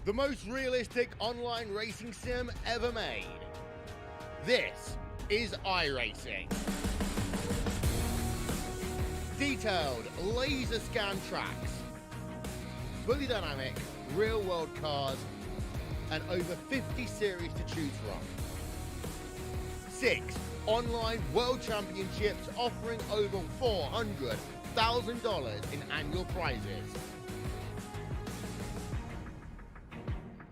the most realistic online racing sim ever made. This is iRacing. Detailed laser scan tracks, fully dynamic real world cars, and over 50 series to choose from. 6 online world championships offering over $400,000 in annual prizes.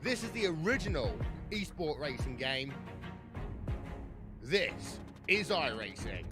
This is the original esport racing game. This is iRacing.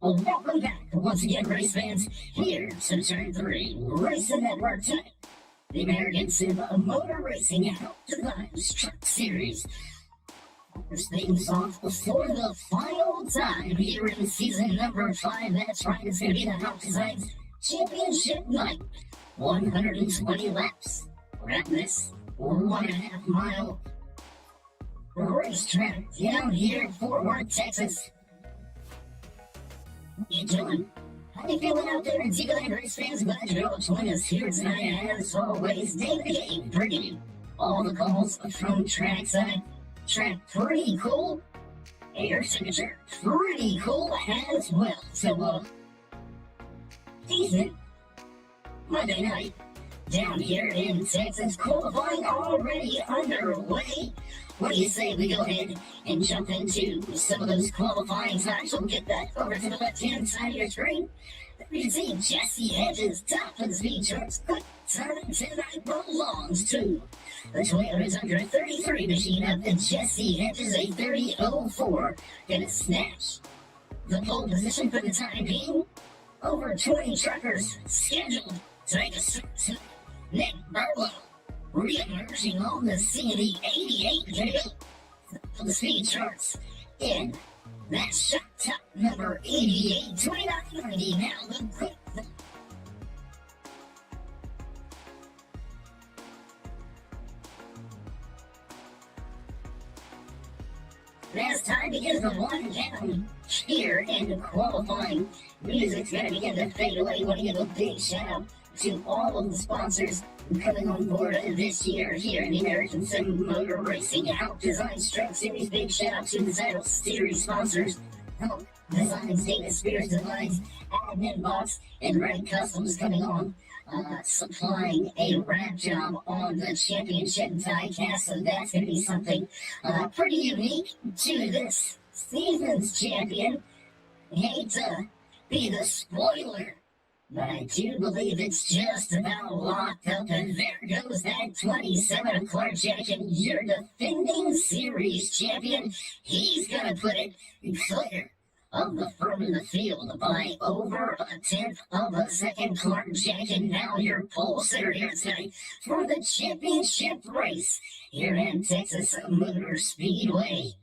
Welcome back once again, race fans. Here to Turn 3 Racing Network Time. The American Sim Motor Racing Outdoors Truck Series. This thing's off for the final time here in season number 5. That's right, it's going to be the HAUCK Championship night. 120 laps. We're at this 1.5 mile racetrack down here in Fort Worth, Texas. How you doing? How you feeling out there in Zealand race fans? Glad you're able to join us here tonight. As always, David Game bringing you all the calls from trackside. Track pretty cool. Air signature pretty cool as well. So, decent Monday night down here in Texas. Qualifying already underway. What do you say we go ahead and jump into some of those qualifying times? We'll get that over to the left-hand side of your screen. There you can see Jesse Hedges top of the speed charts. Quick time tonight belongs to the Toyota's under 33 machine of the Jesse Hedges, a 30.04. Gonna snatch the pole position for the time being. Over 20 truckers scheduled to make a start to Nick Barlow. Re-emerging on the scene of the 88 J for the speed charts in that shot top number 88, 2990. Now the quick. As time begins to wind down here in qualifying, music's going to begin to fade away. I want to give a big shout out to all of the sponsors coming on board this year here in the American Sim Motor Racing HAUCK Designs Truck Series. Big shout out to the Title Series sponsors: HAUCK Designs, Data Spears Designs, Admin Box, and Red Customs coming on. Supplying a wrap job on the championship diecast, so that's going to be something pretty unique to this season's champion. Hate to be the spoiler, but I do believe it's just about locked up, and there goes that 27 of Clark Jackson, your defending series champion. He's going to put it clear of the front of the field by over a tenth of a second. Clark Jackson, now your pole sitter here tonight for the championship race here in Texas Motor Speedway.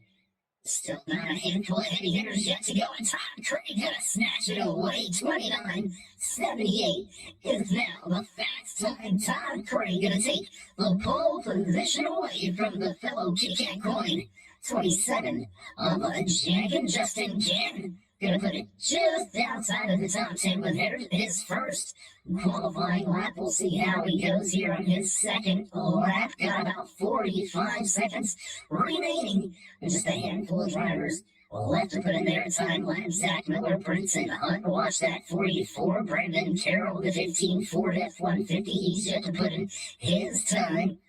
Still not a handful of heavy hitters yet to go, and Todd Craig gonna snatch it away. 29.78 is now the fast time. Todd Craig gonna take the pole position away from the fellow Kit Coin. 27 of Jack and Justin Gann. Gonna put it just outside of the top 10 with his first qualifying lap. We'll see how he goes here on his second lap. Got about 45 seconds remaining. There's just a handful of drivers left to put in their time. Lap Zach Miller, Prince and Hunt. Watch that 44. Brandon Carroll, the 15 Ford F-150. He's yet to put in his time.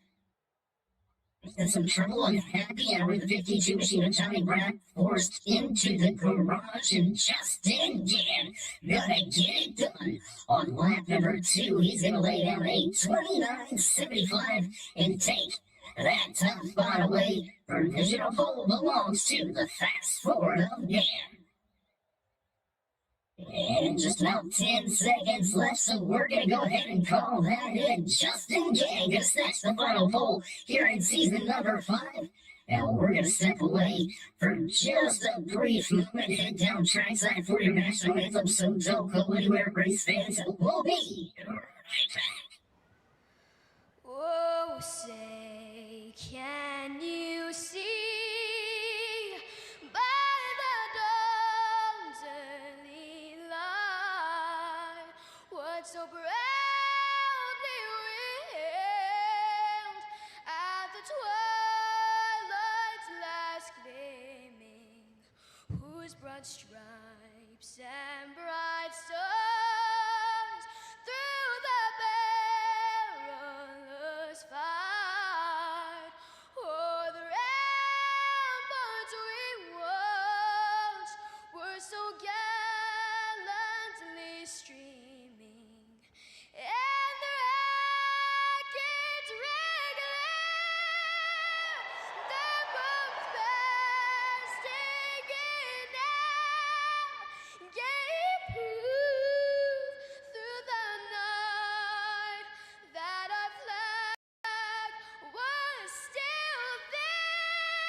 There's some trouble unhappy over the 52 machine of Tommy Brown forced into the garage, and Justin Gann gonna get it done on lap number 2. He's gonna lay down a 29.75 and take that top spot away. Provisional pole belongs to the fast forward of Gann. And just about 10 seconds left, so we're going to go ahead and call that in. Justin Gann gonna snatch the final pole here in season number 5. And we're going to step away for just a brief moment, head down trackside for your national anthem, so don't go anywhere, race fans. We'll be right back. Oh, say, can you see? So proudly wailed at the twilight's last gleaming, whose broad stripes and bright stars through the perilous fight o'er the ramparts we watched were so gallantly streaming. And the rockets regular, the bombs bursting in air, gave proof through the night that our flag was still there.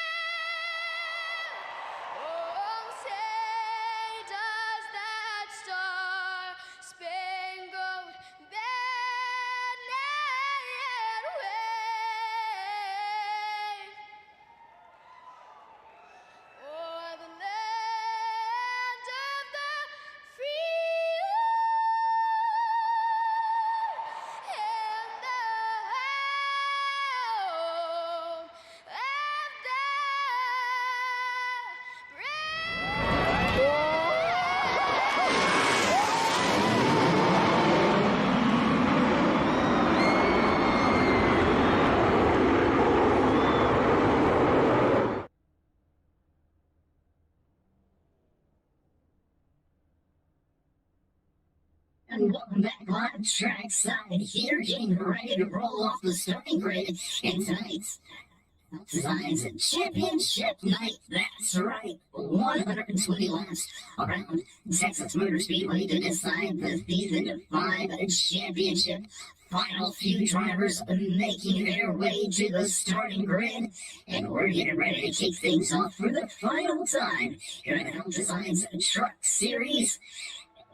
Oh, say does that star-spangled And welcome back on trackside here, getting ready to roll off the starting grid in tonight's Designs Championship night. That's right, 120 laps around Texas Motor Speedway to decide the season 5 championship. Final few drivers making their way to the starting grid, and we're getting ready to kick things off for the final time here in the HAUCK Designs Truck Series.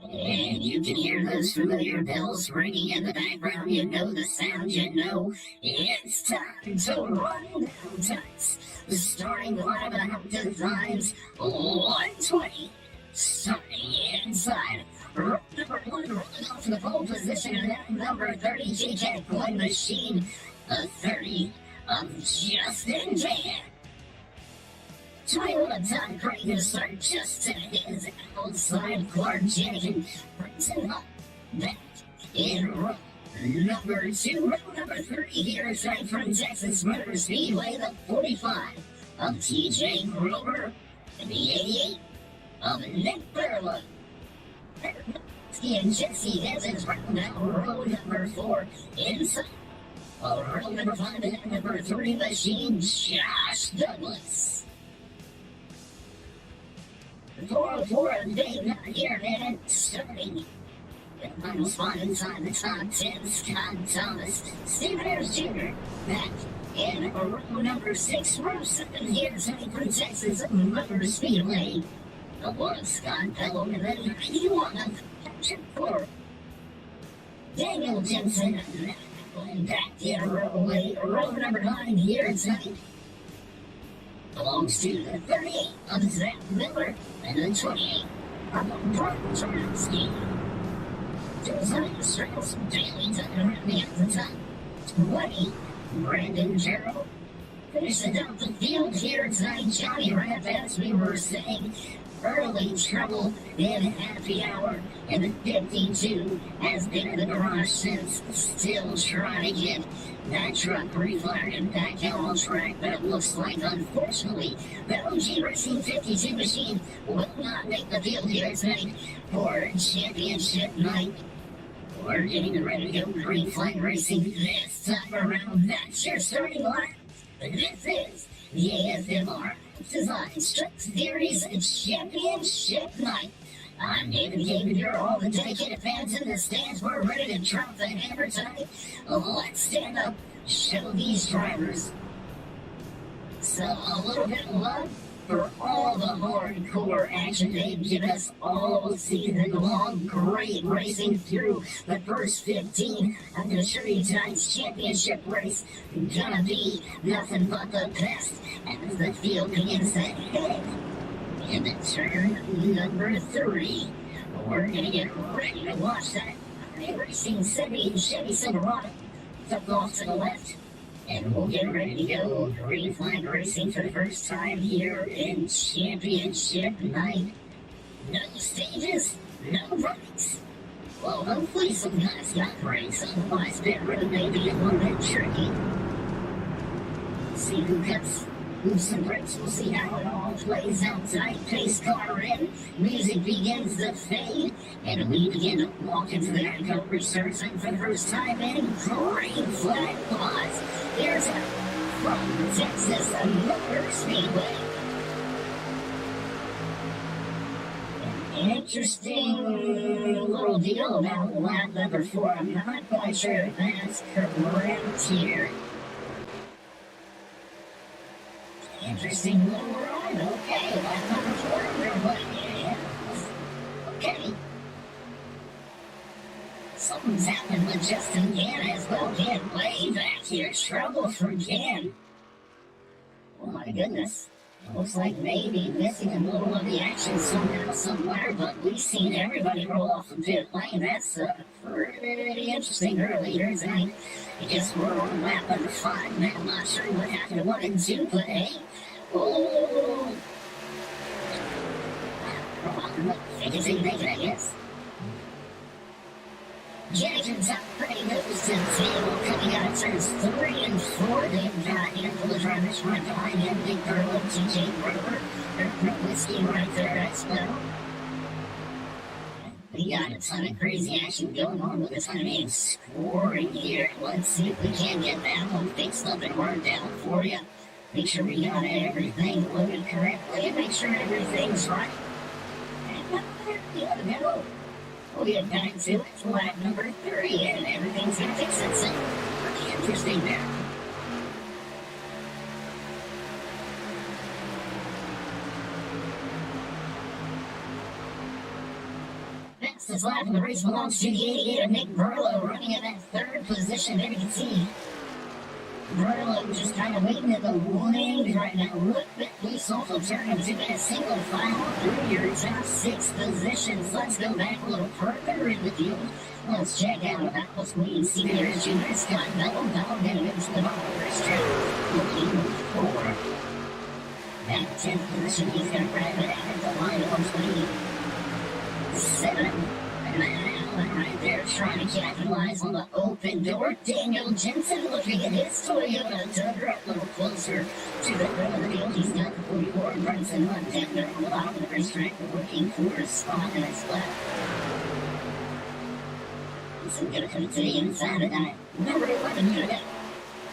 And you can hear those familiar bells ringing in the background. You know the sound, you know it's time to run down tights. The starting lineup designs 120. Starting inside. Row number 1 rolling off the pole position, and that number 30 GK Coin Machine. A 30 of Justin Jan. 21 Todd Craig to start just to his outside. Clark Jennings brings him up back in row number 2. Row number 30 here is right from Texas Motor Speedway, the 45 of TJ Grover, and the 88 of Nick Berlin. And Jesse Evans round out row number 4 inside. Row number 5 and number 3 machine, Josh Douglas. 404 of Dave not here, man. Starting the final spot inside the top 10, Scott Thomas. Steve Harris Jr. back in row number 6. Row 7 here, turning from Texas Motor Speedway. The one Scott Bellum, and then 91 of Patrick Ford. Daniel Jensen going back in row 8. Row number 9 here tonight belongs to the 38 of Zach Miller and the 28 of Brian Czarnowski. Design circles daily to around the top. 20, Brandon Gerald. Finishing up the field here tonight, Johnny Rapp, as we were saying. Early trouble in happy hour, and the 52 has been in the garage since, still trying to get that truck refired and back out on track, but it looks like, unfortunately, the OG Racing 52 machine will not make the field here tonight for championship night. We're getting ready to go green flag racing this time around. That's your starting line. This is the AFMR Design Strength Series Championship Night. I'm David David, you're all the dedicated fans in the stands. We're ready to drop the hammer tonight. Let's stand up, show these drivers. So a little bit of love for all the hardcore action they've given us all season long. Great racing through the first 15 of the Shirley Tides Championship race. Gonna be nothing but the best as the field begins to head into turn number 3. We're gonna get ready to watch that racing Chevy Silverado tucked off to the left. And we'll get ready to go green flag racing for the first time here in championship night. No stages, no breaks. Well, hopefully some guys got breaks, otherwise pit road may be a little bit tricky. See who cuts some breaks, we'll see how it all plays out tonight. Pace car in, music begins to fade, and we begin to walk into the Echo Research Center for the first time in green flag pause. Here's from Texas Motor Speedway. An interesting little deal about lap number 4. I'm not quite sure if that's correct here. Interesting little ride. Okay, lap number 4. Everybody, yeah. Okay. Something's happened with Justin Gann as well. Gann way back here. Trouble for Gann. Oh my goodness. It looks like maybe missing a little of the action somehow, somewhere, but we've seen everybody roll off the pit lane. That's pretty interesting early here tonight. I guess we're on lap number 5 now. I'm not sure what happened to 1 and 2, but hey. Oh! They can make it, I guess. Jenkins up pretty nose to the table, coming out of turns 3 and 4. They've got a handful of drivers right behind him. Big Burlow, TJ Grover, Whiskey right there as well. We got a ton of crazy action going on with a ton of names scoring here. Let's see if we can get that one fixed up and worked out for you. Make sure we got everything loaded correctly and make sure everything's right. And there we go. We'll get back to it. Lap number 3, and everything's gonna fix itself. Pretty interesting there. That's the fastest lap in the race belongs to the 88 of Nick Burlow, running in that third position. There you can see Burlow just kind of waiting at the wing right now. Look at loose off of turn two in a single file through your top 6 positions. Let's go back a little further in the field. Let's check out about what's we see here as Junior Scott Mellow Dog getting into the ball first track. Looking for that 10th position. He's going to grab it out at the line 127. And right there trying to capitalize on the open door. Daniel Jensen looking at his Toyota Tundra a little closer to the front of the field. He's got the 44 Brunson left down there on the bottom of the racetrack, looking for a spot in his left. So we're going to come to the inside of that number 11 unit.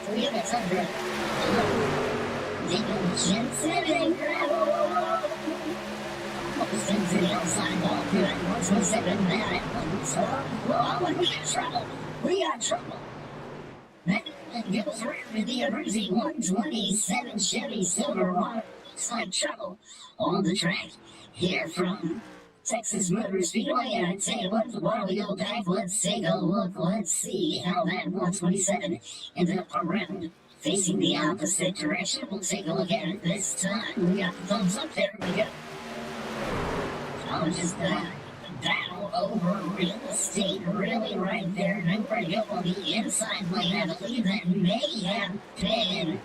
Toyota Tundra. Daniel Jensen and gravel. Almost into the outside ball through at 127 now at 112. We got trouble. We got trouble. That goes around to the emergency 127 Chevy Silverado. Looks like trouble on the track here from Texas Motor Speedway. And I tell you what, while we go back, let's take a look. Let's see how that 127 ended up around facing the opposite direction. We'll take a look at it this time. We got the thumbs up. There we go. Oh, just battle over real estate, really right there. Nowhere to go on the inside lane. I believe that may have been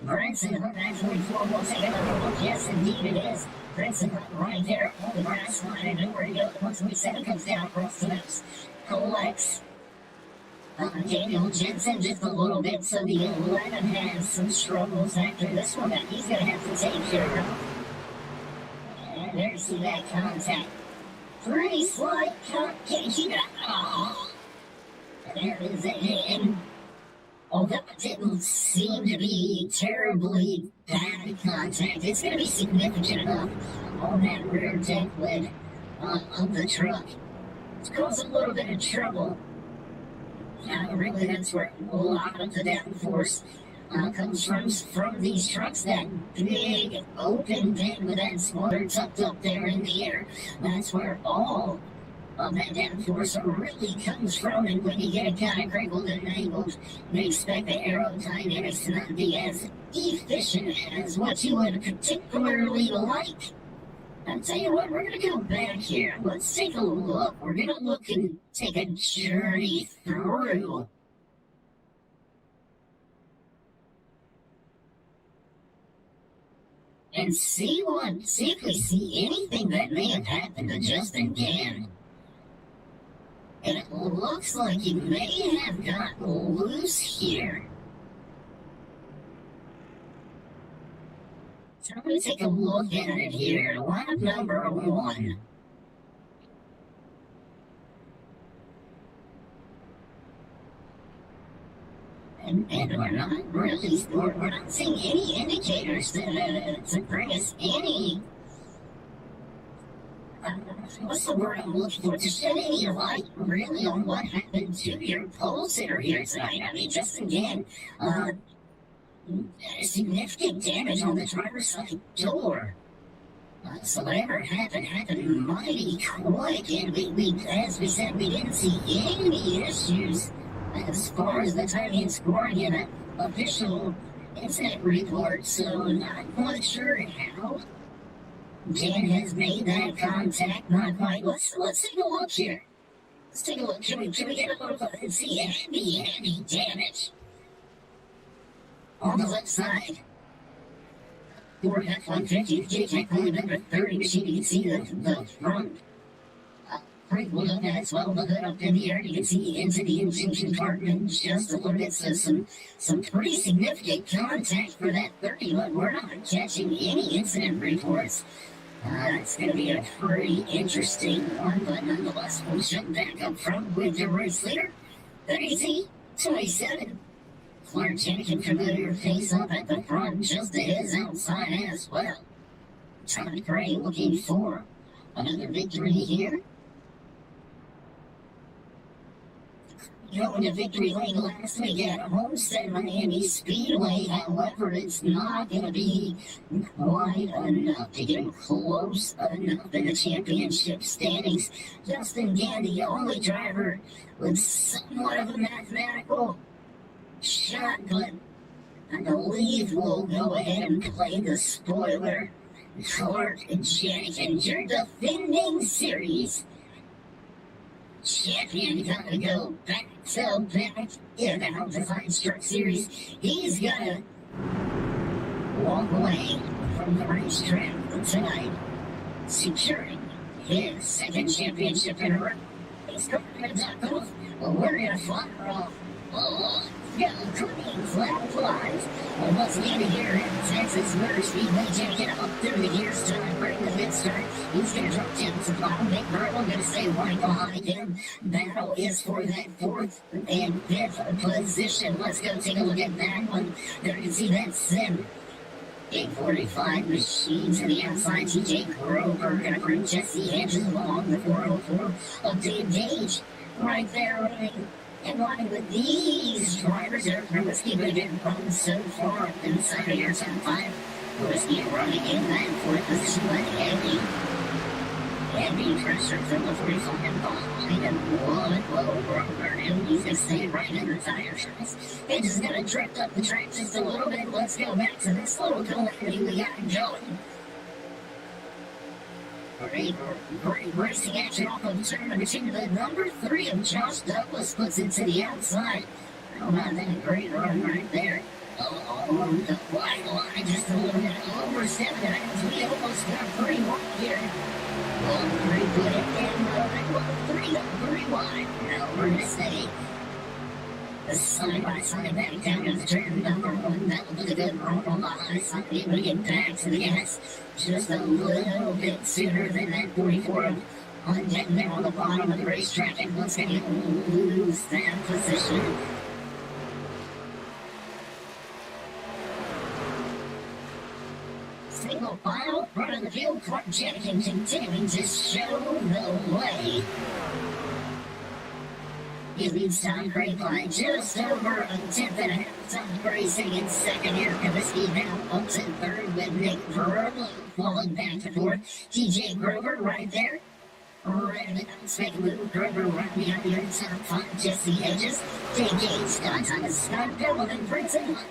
Branson Hunt 944. We'll take another look. Yes, indeed it is. Branson Hunt right there on the grass line. And nowhere to go. 127 comes down across the nose. Collects Daniel Jensen just a little bit. So the 11 has some struggles after this one that he's going to have to take care of. There's that contact. Pretty slight contact. Oh, there is a hand. Although it didn't seem to be terribly bad contact, it's going to be significant enough on that rear deck lid of the truck. It's caused a little bit of trouble. Really, that's where a lot of the downforce comes from these trucks. That big open bin with that spoiler tucked up there in the air. That's where all of that downforce really comes from. And when you get it kind of crinkled and angled, you expect the aerodynamics to not be as efficient as what you would particularly like. I'll tell you what, we're going to go back here. Let's take a look. We're going to look and take a journey through and see if we see anything that may have happened to Justin Gann. And it looks like he may have got loose here. So I'm going to take a look at it here. Lap number 1. And we're not seeing any indicators to bring us any, what's the word I'm looking for? To shed any light really on what happened to your pole sitter here tonight. I mean, Justin Gann, significant damage on the driver's side door. So whatever happened mighty quick. And we, as we said, we didn't see any issues as far as the timing and scoring in an official incident report, so not quite sure how Dan has made that contact. Not quite. Let's take a look here. Let's take a look. Can we get a look and see heavy damage on the left side? Ford F-150, J-Tech only number 30 machine. You can see the front brake wheel up as well, the hood up in the air. You can see into the engine compartment just a little bit. So some pretty significant contact for that 30, but we're not catching any incident reports. It's going to be a pretty interesting one, but nonetheless, we'll jump back up front with the race leader, 27. Clark Jennings familiar face up at the front, just to his outside as well. Todd Gray looking for another victory here. going to victory lane last week at Homestead Miami Speedway. However, it's not going to be quite enough to get close enough in the championship standings. Justin Gandy, the only driver with somewhat of a mathematical shot, but I believe we'll go ahead and play the spoiler. Clark Janikin, your defending series champion, gonna go back to back in the How Design Truck Series. He's gonna walk away from the racetrack tonight, securing his second championship in a row. He's coming to duck off. Well, we're gonna fire off. Oh, yeah, green flag flies. Well, once again here in Texas Motor Speedway, jacking up through the gears to bring the mid start. He's gonna drop down to the bottom. Big Burrow gonna stay right behind him. Battle is for that fourth and fifth position. Let's go take a look at that one. There you can see that Sim. 845 machine to the outside. TJ Grover gonna bring Jesse Hedges along the 404 of Dave Gage right there running in line with these drivers. They're Whiskey getting run so far inside of your top 5. Whiskey running in that fourth position with heavy pressure from the 45 behind him. Whoa, Grover and he's gonna stay right in the tire shots. They're just gonna drift up the track just a little bit. Let's go back to this little calamity we got going. Great racing action off of turn number 2. The number 3 of Josh Douglas puts it to the outside. How about that great run right there? Oh, the wide line just a little bit over 7.5. We almost got 3 wide here. Well, 3 good and 3 wide. Now we're going to stay the side-by-side back down to the turn number 1. That will be a good run on the high side. Able to get back to the gas just a little bit sooner than that 44 on getting there on the bottom of the racetrack. And once again, lose that position. Single file, front of the field, Clark Janikin continuing to show the way. He leads Tom Gray by just over a 10.5. Tom racing in second here. Kaminsky now up to third with Nick Verlo falling back and forth. TJ Grover right there. Right in the make a move. Grover right behind the top 5. Jesse Hedges. Dave Gage, Scott Thomas, Scott Bellman, and Brinson Hunt.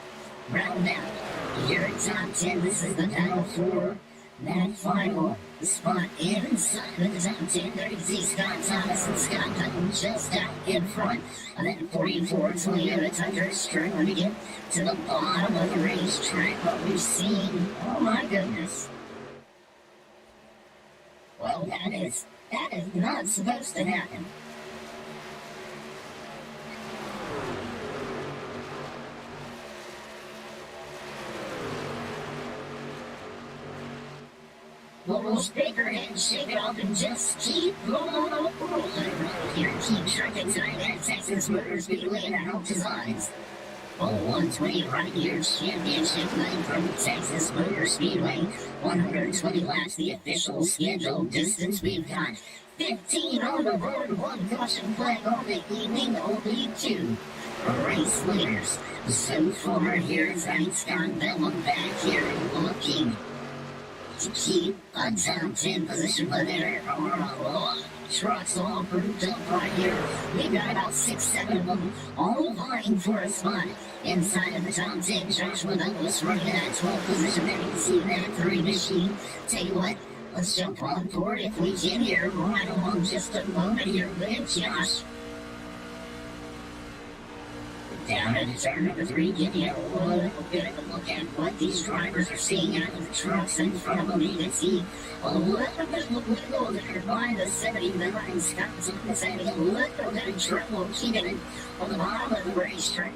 Round out. Here at top 10. This is the battle for that final spot inside of the top 10. There you can see Scott Thomas and Scott Hutton just out in front of that 44 Toyota Tundra, struggling to get to the bottom of the racetrack. What we've seen, oh my goodness. Well, that is not supposed to happen. Little shaker and shake it off and just keep rolling here. Keep trucking tonight at Texas Motor Speedway and How Designs. 120 right here, championship night from Texas Motor Speedway. 120 laps, the official scheduled distance. We've got 15 on the board, 1 caution flag on the evening, only 2 race leaders. So far here tonight, Scott Bellman back here looking to keep a top 10 position, but there are trucks all grouped up right here. We've got about 6-7 of them all vying for a spot inside of the top 10. Joshua Douglas running that 12th position. There you can see that 3 machine. Tell you what, let's jump on board if we can here right along just a moment here with Josh. Down at turn number 3, getting a little bit of a look at what these drivers are seeing out of the trucks in front of them. You can see a little bit of a wiggle there by the 79 Scott Thomas, having a little bit of trouble keeping it on the bottom of the racetrack.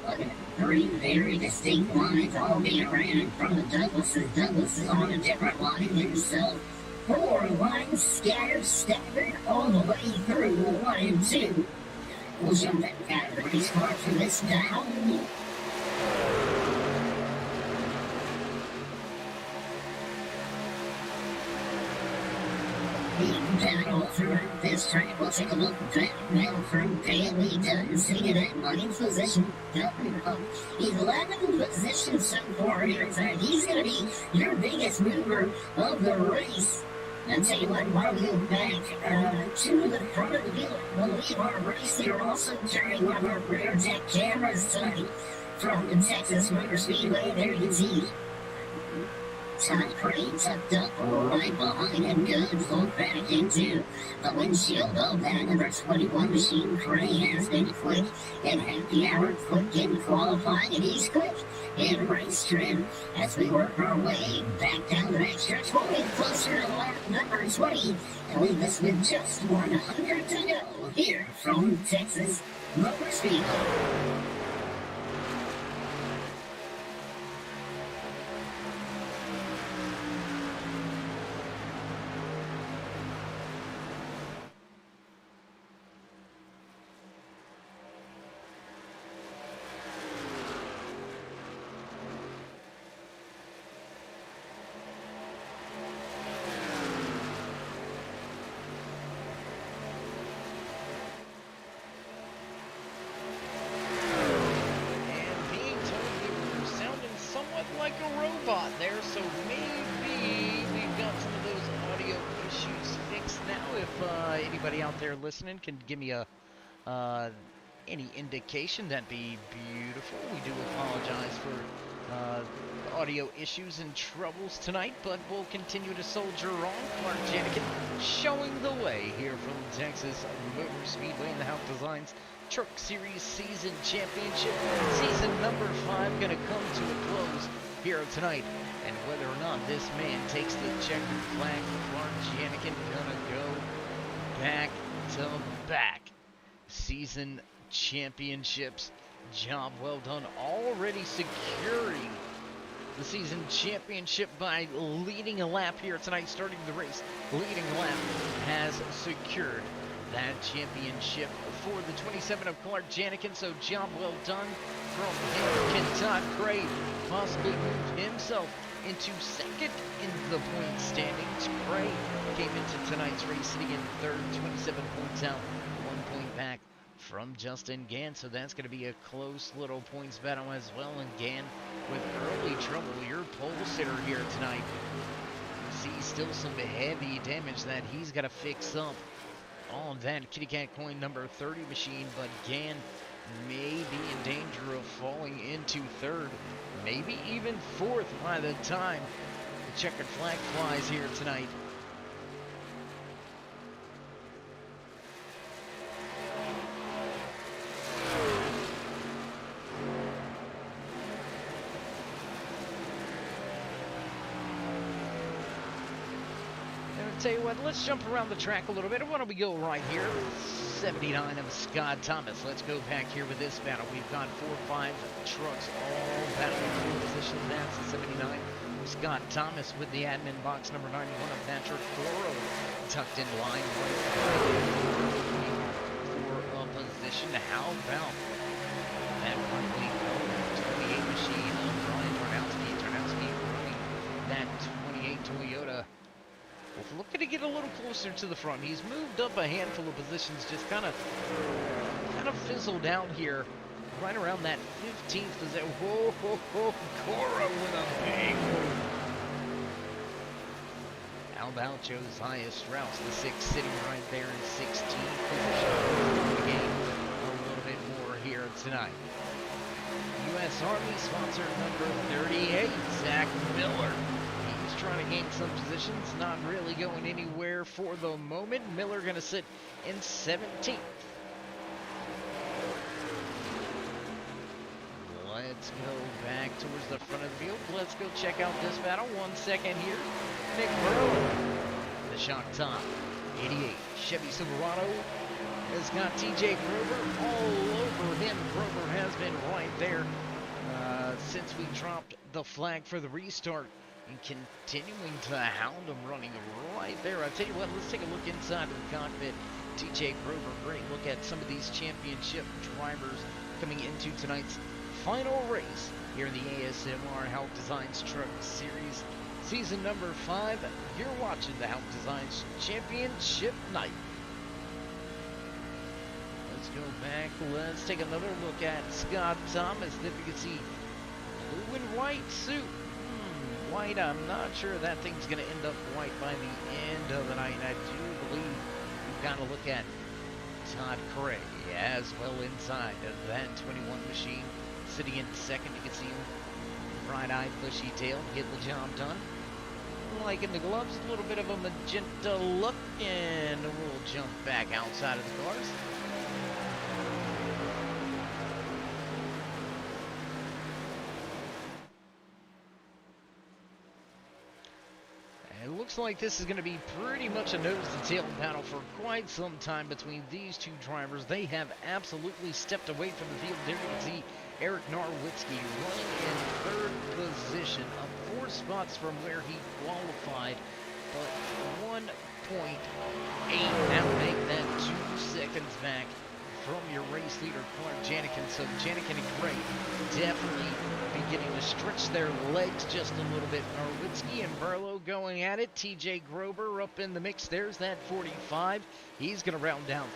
Look at 3 very distinct lines all being ran from the Douglases. Douglas is on a different line himself. 4 lines scattered, staggered all the way through 1 and 2. We'll jump back out of the race car for this battle. The battle all throughout this track. We'll take a look back now from Bailey Dunn, sitting at ninth position. He's 11th position so far here tonight. He's going to be your biggest mover of the race. I'll tell you what, while we go back to the front of the field, we'll leave our race here, also carrying one of our rear deck cameras tonight from the Texas Motor Speedway. There you can see Todd Crane tucked up right behind him. Good look back into the windshield of that number 21 machine. Crane has been quick in happy hour, quick in qualifying, and he's quick in race trim as we work our way back down the back stretch. We'll get closer to lap number 20 and leave us with just 100 to go here from Texas Motor Speedway. like a robot there, so maybe we've got some of those audio issues fixed now. If anybody out there listening can give me a any indication, that'd be beautiful. We do apologize for audio issues and troubles tonight, but we'll continue to soldier on. Clark Janikin showing the way here from Texas Motor Speedway in the HAUCK Designs Truck Series Season Championship. Season number 5 gonna come to a close here tonight, and whether or not this man takes the checkered flag, Clark Janikin gonna go back to back season championships. Job well done, already securing the season championship by leading a lap here tonight, starting the race. Leading a lap has secured that championship for the 27 of Clark Janikin, so job well done from him. Can Todd Craig possibly move himself into second in the point standings? Craig came into tonight's race sitting in third, 27 points out, 1 point back from Justin Gann, so that's going to be a close little points battle as well. And Gann with early trouble, your pole sitter here tonight. See still some heavy damage that he's got to fix up on that kitty cat coin number 30 machine, but Gann may be in danger of falling into third, maybe even fourth by the time the checkered flag flies here tonight. Tell you what, let's jump around the track a little bit. Why don't we go right here? 79 of Scott Thomas. Let's go back here with this battle. We've got 4 or 5 trucks all battling for position. That's the 79 of Scott Thomas with the admin box number 91 of Patrick Coro tucked in line for a position. How about that runway 28 machine of Ryan Tarnowski? Tarnowski running that 28 Toyota. Looking to get a little closer to the front. He's moved up a handful of positions, just kind of fizzled out here, right around that 15th position. Whoa, Cora with a big move. How about Josiah Strauss, the 6th, sitting right there in 16th position. The game a little bit more here tonight. U.S. Army sponsor number 38, Zach Miller. Trying to gain some positions, not really going anywhere for the moment. Miller going to sit in 17th. Let's go back towards the front of the field. Let's go check out this battle. 1 second here. Nick Burrow, the shock top 88 Chevy Silverado, has got TJ Grover all over him. Grover has been right there since we dropped the flag for the restart, and continuing to hound him, running right there. I tell you what, let's take a look inside of the cockpit. TJ Grover, great look at some of these championship drivers coming into tonight's final race here in the ASMR HAUCK Designs Truck Series season number 5. You're watching the HAUCK Designs Championship Night. Let's go back. Let's take another look at Scott Thomas. Then we can see blue and white suit. White, I'm not sure that thing's going to end up white by the end of the night. I do believe we've got to look at Todd Cray as well inside of that 21 machine. Sitting in second, you can see him. Bright-eyed, bushy-tailed, getting the job done. Liking the gloves, a little bit of a magenta look, and we'll jump back outside of the cars. It looks like this is going to be pretty much a nose-to-tail battle for quite some time between these two drivers. They have absolutely stepped away from the field. There you can see Eric Norwitzki running in third position, up 4 spots from where he qualified, but 1.8. That would make that 2 seconds back from your race leader, Clark Janikin. So Janikin and Gray definitely beginning to stretch their legs just a little bit. Norwitzki and Barlow going at it. TJ Grober up in the mix. There's that 45. He's going to round down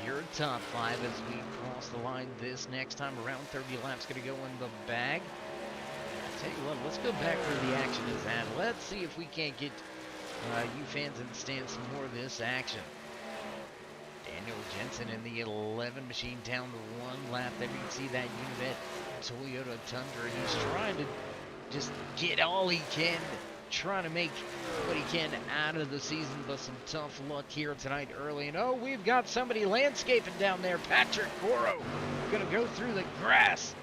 your top 5 as we cross the line this next time around. 30 laps going to go in the bag. I'll tell you what, let's go back where the action is at. Let's see if we can't get you fans in the stands some more of this action. Daniel Jensen in the 11 machine down to 1 lap. There you can see that Univet Toyota Tundra. He's trying to just get all he can, trying to make what he can out of the season, but some tough luck here tonight early. And oh, we've got somebody landscaping down there. Patrick Coro gonna go through the grass.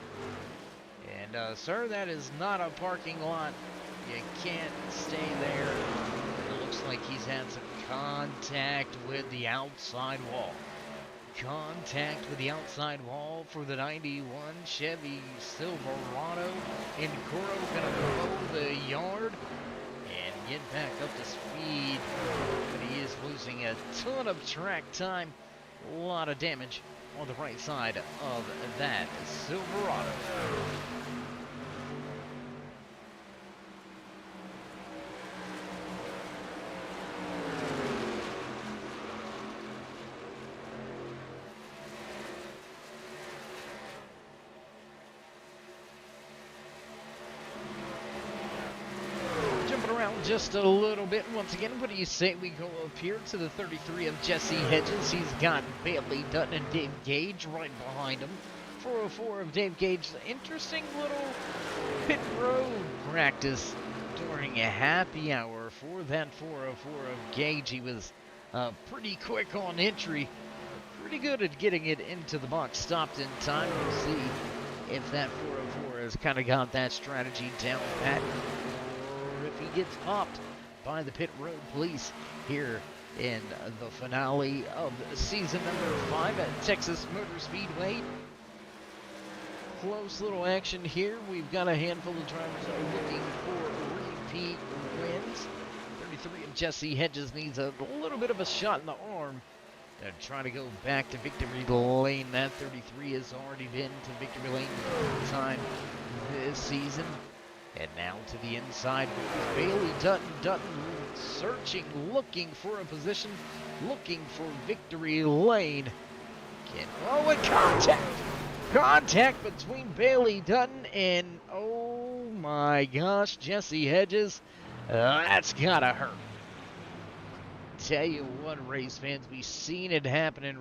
And sir, that is not a parking lot. You can't stay there. It looks like he's had some contact with the outside wall. Contact with the outside wall for the 91 Chevy Silverado. And Coro gonna blow the yard and get back up to speed. But he is losing a ton of track time. A lot of damage on the right side of that Silverado. Just a little bit. Once again, what do you say we go up here to the 33 of Jesse Hedges? He's got Bailey Dutton and Dave Gage right behind him. 404 of Dave Gage. Interesting little pit road practice during a happy hour for that 404 of Gage. He was pretty quick on entry. Pretty good at getting it into the box. Stopped in time. We'll see if that 404 has kind of got that strategy down pat. He gets popped by the pit road police here in the finale of season number 5 at Texas Motor Speedway. Close little action here. We've got a handful of drivers that are looking for repeat wins. 33 of Jesse Hedges needs a little bit of a shot in the arm to try to go back to victory lane. That 33 has already been to victory lane one time this season. And now to the inside with Bailey Dutton. Dutton searching, looking for a position, looking for victory lane. And contact! Contact between Bailey Dutton and, oh my gosh, Jesse Hedges. That's gotta hurt. Tell you what, race fans, we've seen it happening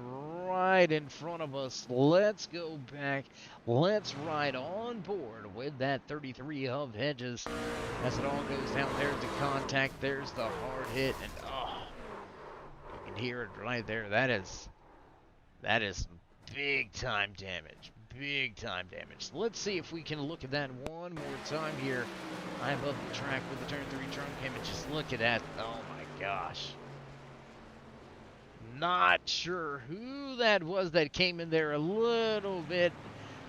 right in front of us. Let's go back. Let's ride on board with that 33 of Hedges as it all goes down. There's the contact. There's the hard hit. And oh, you can hear it right there. That is some big time damage. Big time damage. So let's see if we can look at that one more time here. I'm above the track with the turn 3 trunk cam and just look at that. Oh my gosh. Not sure who that was that came in there a little bit.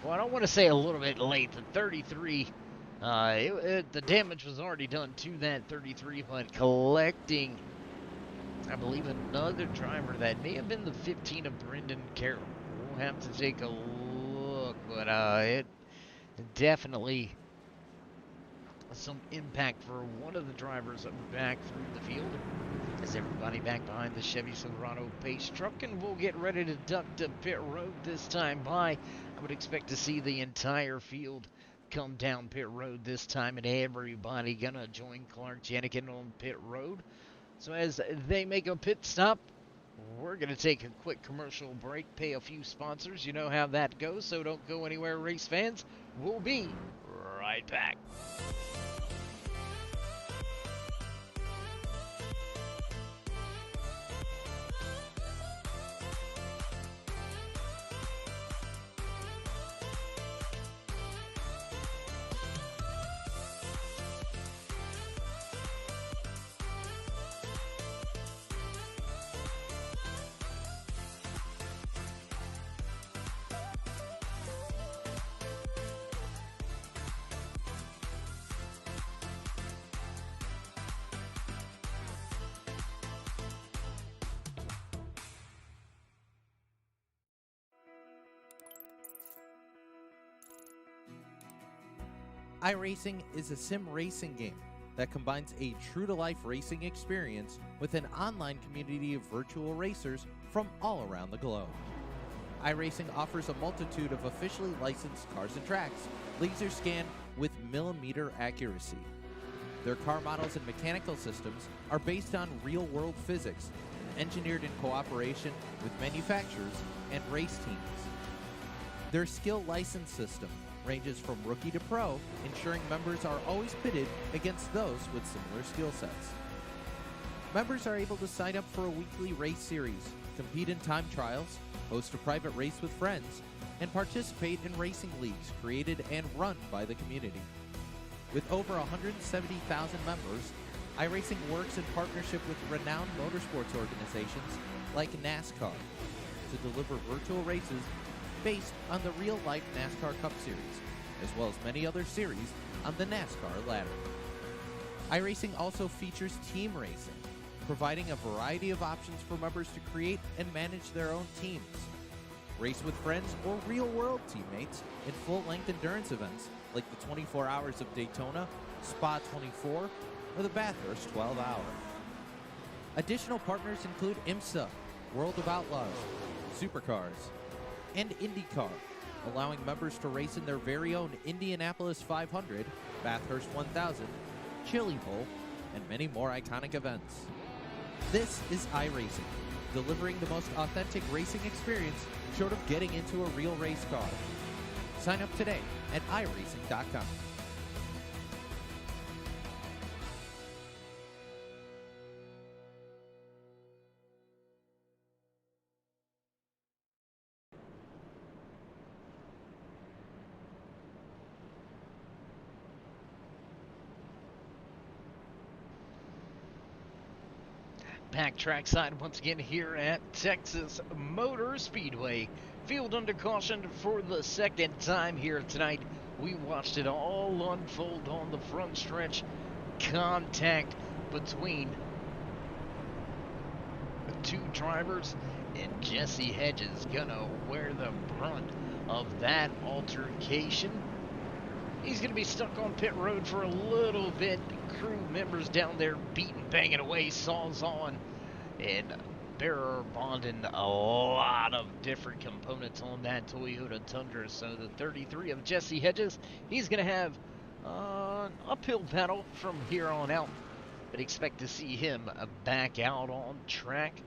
Well, I don't want to say a little bit late. The 33, the damage was already done to that 33, but collecting, I believe, another driver that may have been the 15 of Brendan Carroll. We'll have to take a look, but it definitely some impact for one of the drivers back through the field. As everybody back behind the Chevy Silverado pace truck, and we'll get ready to duck to pit road this time by. I would expect to see the entire field come down pit road this time, and everybody gonna join Clark Janikin on pit road. So as they make a pit stop, we're gonna take a quick commercial break, pay a few sponsors. You know how that goes, so don't go anywhere, race fans. We'll be right back. iRacing is a sim racing game that combines a true-to-life racing experience with an online community of virtual racers from all around the globe. iRacing offers a multitude of officially licensed cars and tracks, laser scanned with millimeter accuracy. Their car models and mechanical systems are based on real-world physics, engineered in cooperation with manufacturers and race teams. Their skill license system ranges from rookie to pro, ensuring members are always pitted against those with similar skill sets. Members are able to sign up for a weekly race series, compete in time trials, host a private race with friends, and participate in racing leagues created and run by the community. With over 170,000 members, iRacing works in partnership with renowned motorsports organizations like NASCAR to deliver virtual races based on the real-life NASCAR Cup Series, as well as many other series on the NASCAR ladder. iRacing also features team racing, providing a variety of options for members to create and manage their own teams. Race with friends or real-world teammates in full-length endurance events like the 24 Hours of Daytona, Spa 24, or the Bathurst 12 Hour. Additional partners include IMSA, World of Outlaws, Supercars, and IndyCar, allowing members to race in their very own Indianapolis 500, Bathurst 1000, Chili Bowl, and many more iconic events. This is iRacing, delivering the most authentic racing experience short of getting into a real race car. Sign up today at iRacing.com. Back trackside once again here at Texas Motor Speedway. Field under caution for the second time here tonight. We watched it all unfold on the front stretch. Contact between the two drivers, and Jesse Hedges gonna wear the brunt of that altercation. He's going to be stuck on pit road for a little bit. Crew members down there beating, banging away, saws on, and bearer bonding a lot of different components on that Toyota Tundra. So the 33 of Jesse Hedges, he's going to have an uphill battle from here on out, but expect to see him back out on track.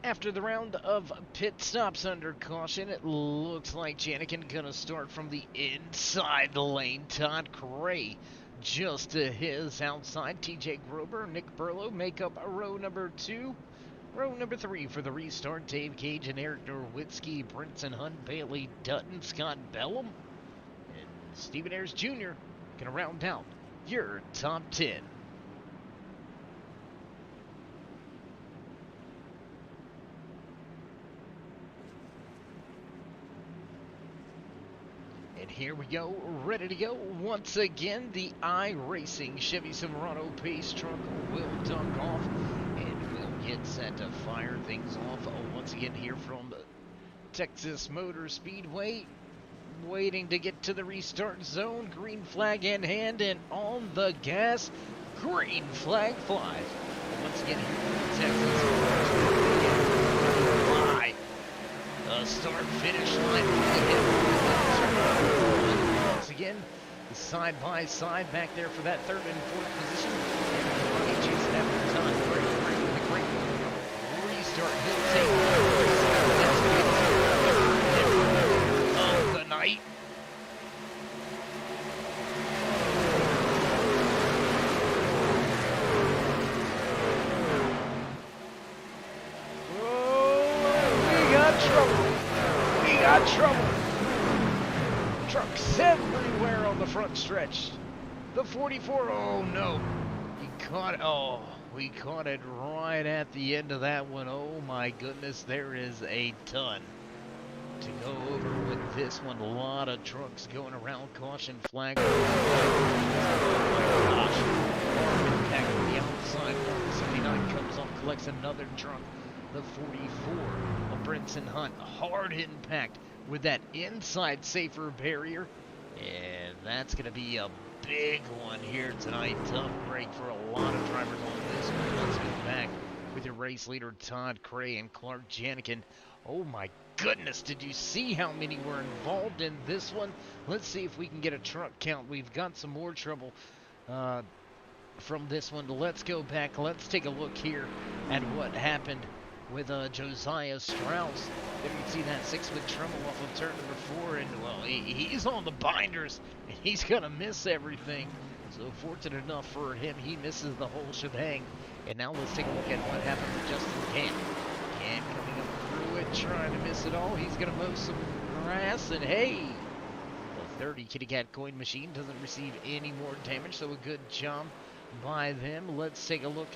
After the round of pit stops under caution, it looks like Janikin gonna start from the inside the lane. Todd Cray just to his outside. TJ Grober, Nick Burlow make up row number 2. Row number 3 for the restart. Dave Cage and Eric Norwitzki, Brinson Hunt, Bailey Dutton, Scott Bellum, and Stephen Ayers Jr. gonna round out your top 10. And here we go, ready to go. Once again, the iRacing Chevy Silverado pace truck will dunk off, and we'll get set to fire things off once again here from Texas Motor Speedway. waiting to get to the restart zone. Green flag in hand and on the gas. Green flag flies. Once again, here in Texas, fly. Start finish line. Once again, side by side back there for that third and fourth position. Everybody chasing after the time. Great. Restart. He'll take of the night. We got trouble. Trucks everywhere on the front stretch. The 44, oh no. We caught it right at the end of that one. Oh my goodness, there is a ton to go over with this one. A lot of trucks going around. Caution flag. Oh my gosh. Impact on the outside. 79 comes off, collects another truck. The 44 of Brinson Hunt. Hard impact with that inside safer barrier. And that's going to be a big one here tonight. Tough break for a lot of drivers on this one. Let's get back with your race leader, Todd Cray and Clark Janikin. Oh my goodness, did you see how many were involved in this one? Let's see if we can get a truck count. We've got some more trouble from this one. Let's go back. Let's take a look here at what happened with Josiah Strauss. There you can see that 6-foot trouble off of turn number 4, and well, he's on the binders, and he's gonna miss everything. So fortunate enough for him, he misses the whole shebang. And now let's take a look at what happened with Justin Can. Can coming up through it, trying to miss it all. He's gonna mow some grass, and hey, the 30 Kitty Cat coin machine doesn't receive any more damage, so a good job by them. Let's take a look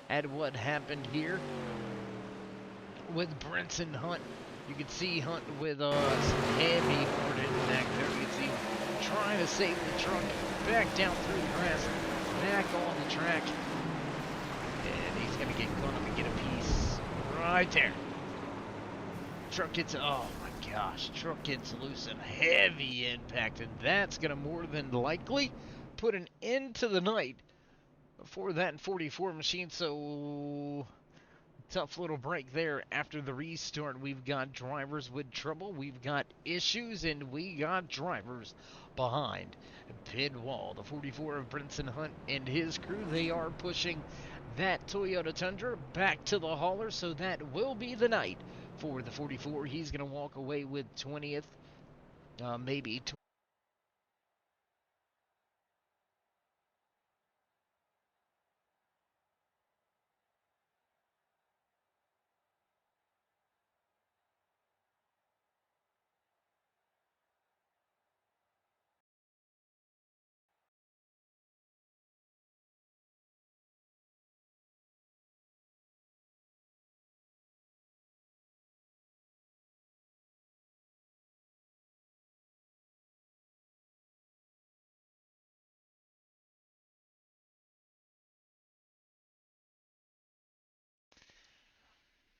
at what happened here with Brinson Hunt. You can see Hunt with some heavy boarded back there. You can see him trying to save the truck back down through the grass, back on the track. And he's going to get caught up and get a piece right there. Truck gets, oh my gosh, truck gets loose and heavy impact. And that's going to more than likely put an end to the night for that 44 machine. So tough little break there after the restart. We've got drivers with trouble, we've got issues, and we got drivers behind pit wall. The 44 of Brinson Hunt and his crew, they are pushing that Toyota Tundra back to the hauler, so that will be the night for the 44. He's going to walk away with 20th, maybe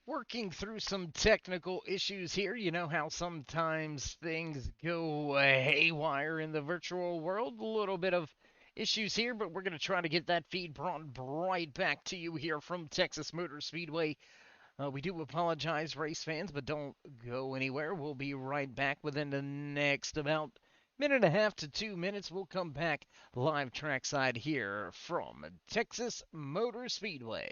working through some technical issues here. You know how sometimes things go haywire in the virtual world. A little bit of issues here, but we're going to try to get that feed brought right back to you here from Texas Motor Speedway. We do apologize, race fans, but don't go anywhere. We'll be right back within the next about minute and a half to 2 minutes. We'll come back live trackside here from Texas Motor Speedway.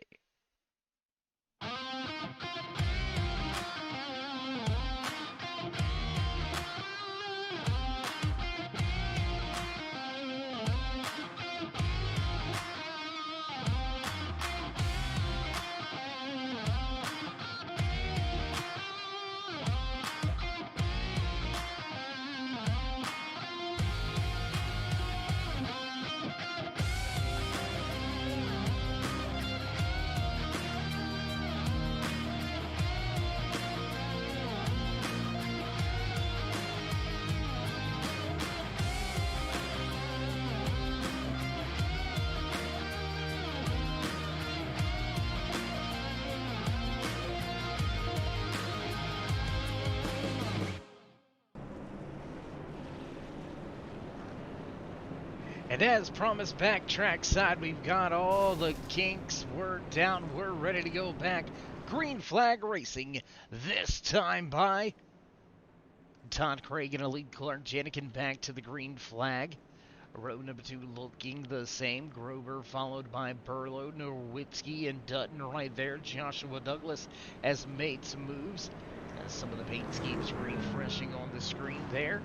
And as promised, back trackside, we've got all the kinks worked out. We're ready to go back. Green flag racing, this time by Todd Craig and Elite Clark Janikin back to the green flag. Row number 2 looking the same. Grover followed by Burlow, Nowitzki, and Dutton right there. Joshua Douglas has made some moves. As some of the paint schemes refreshing on the screen there.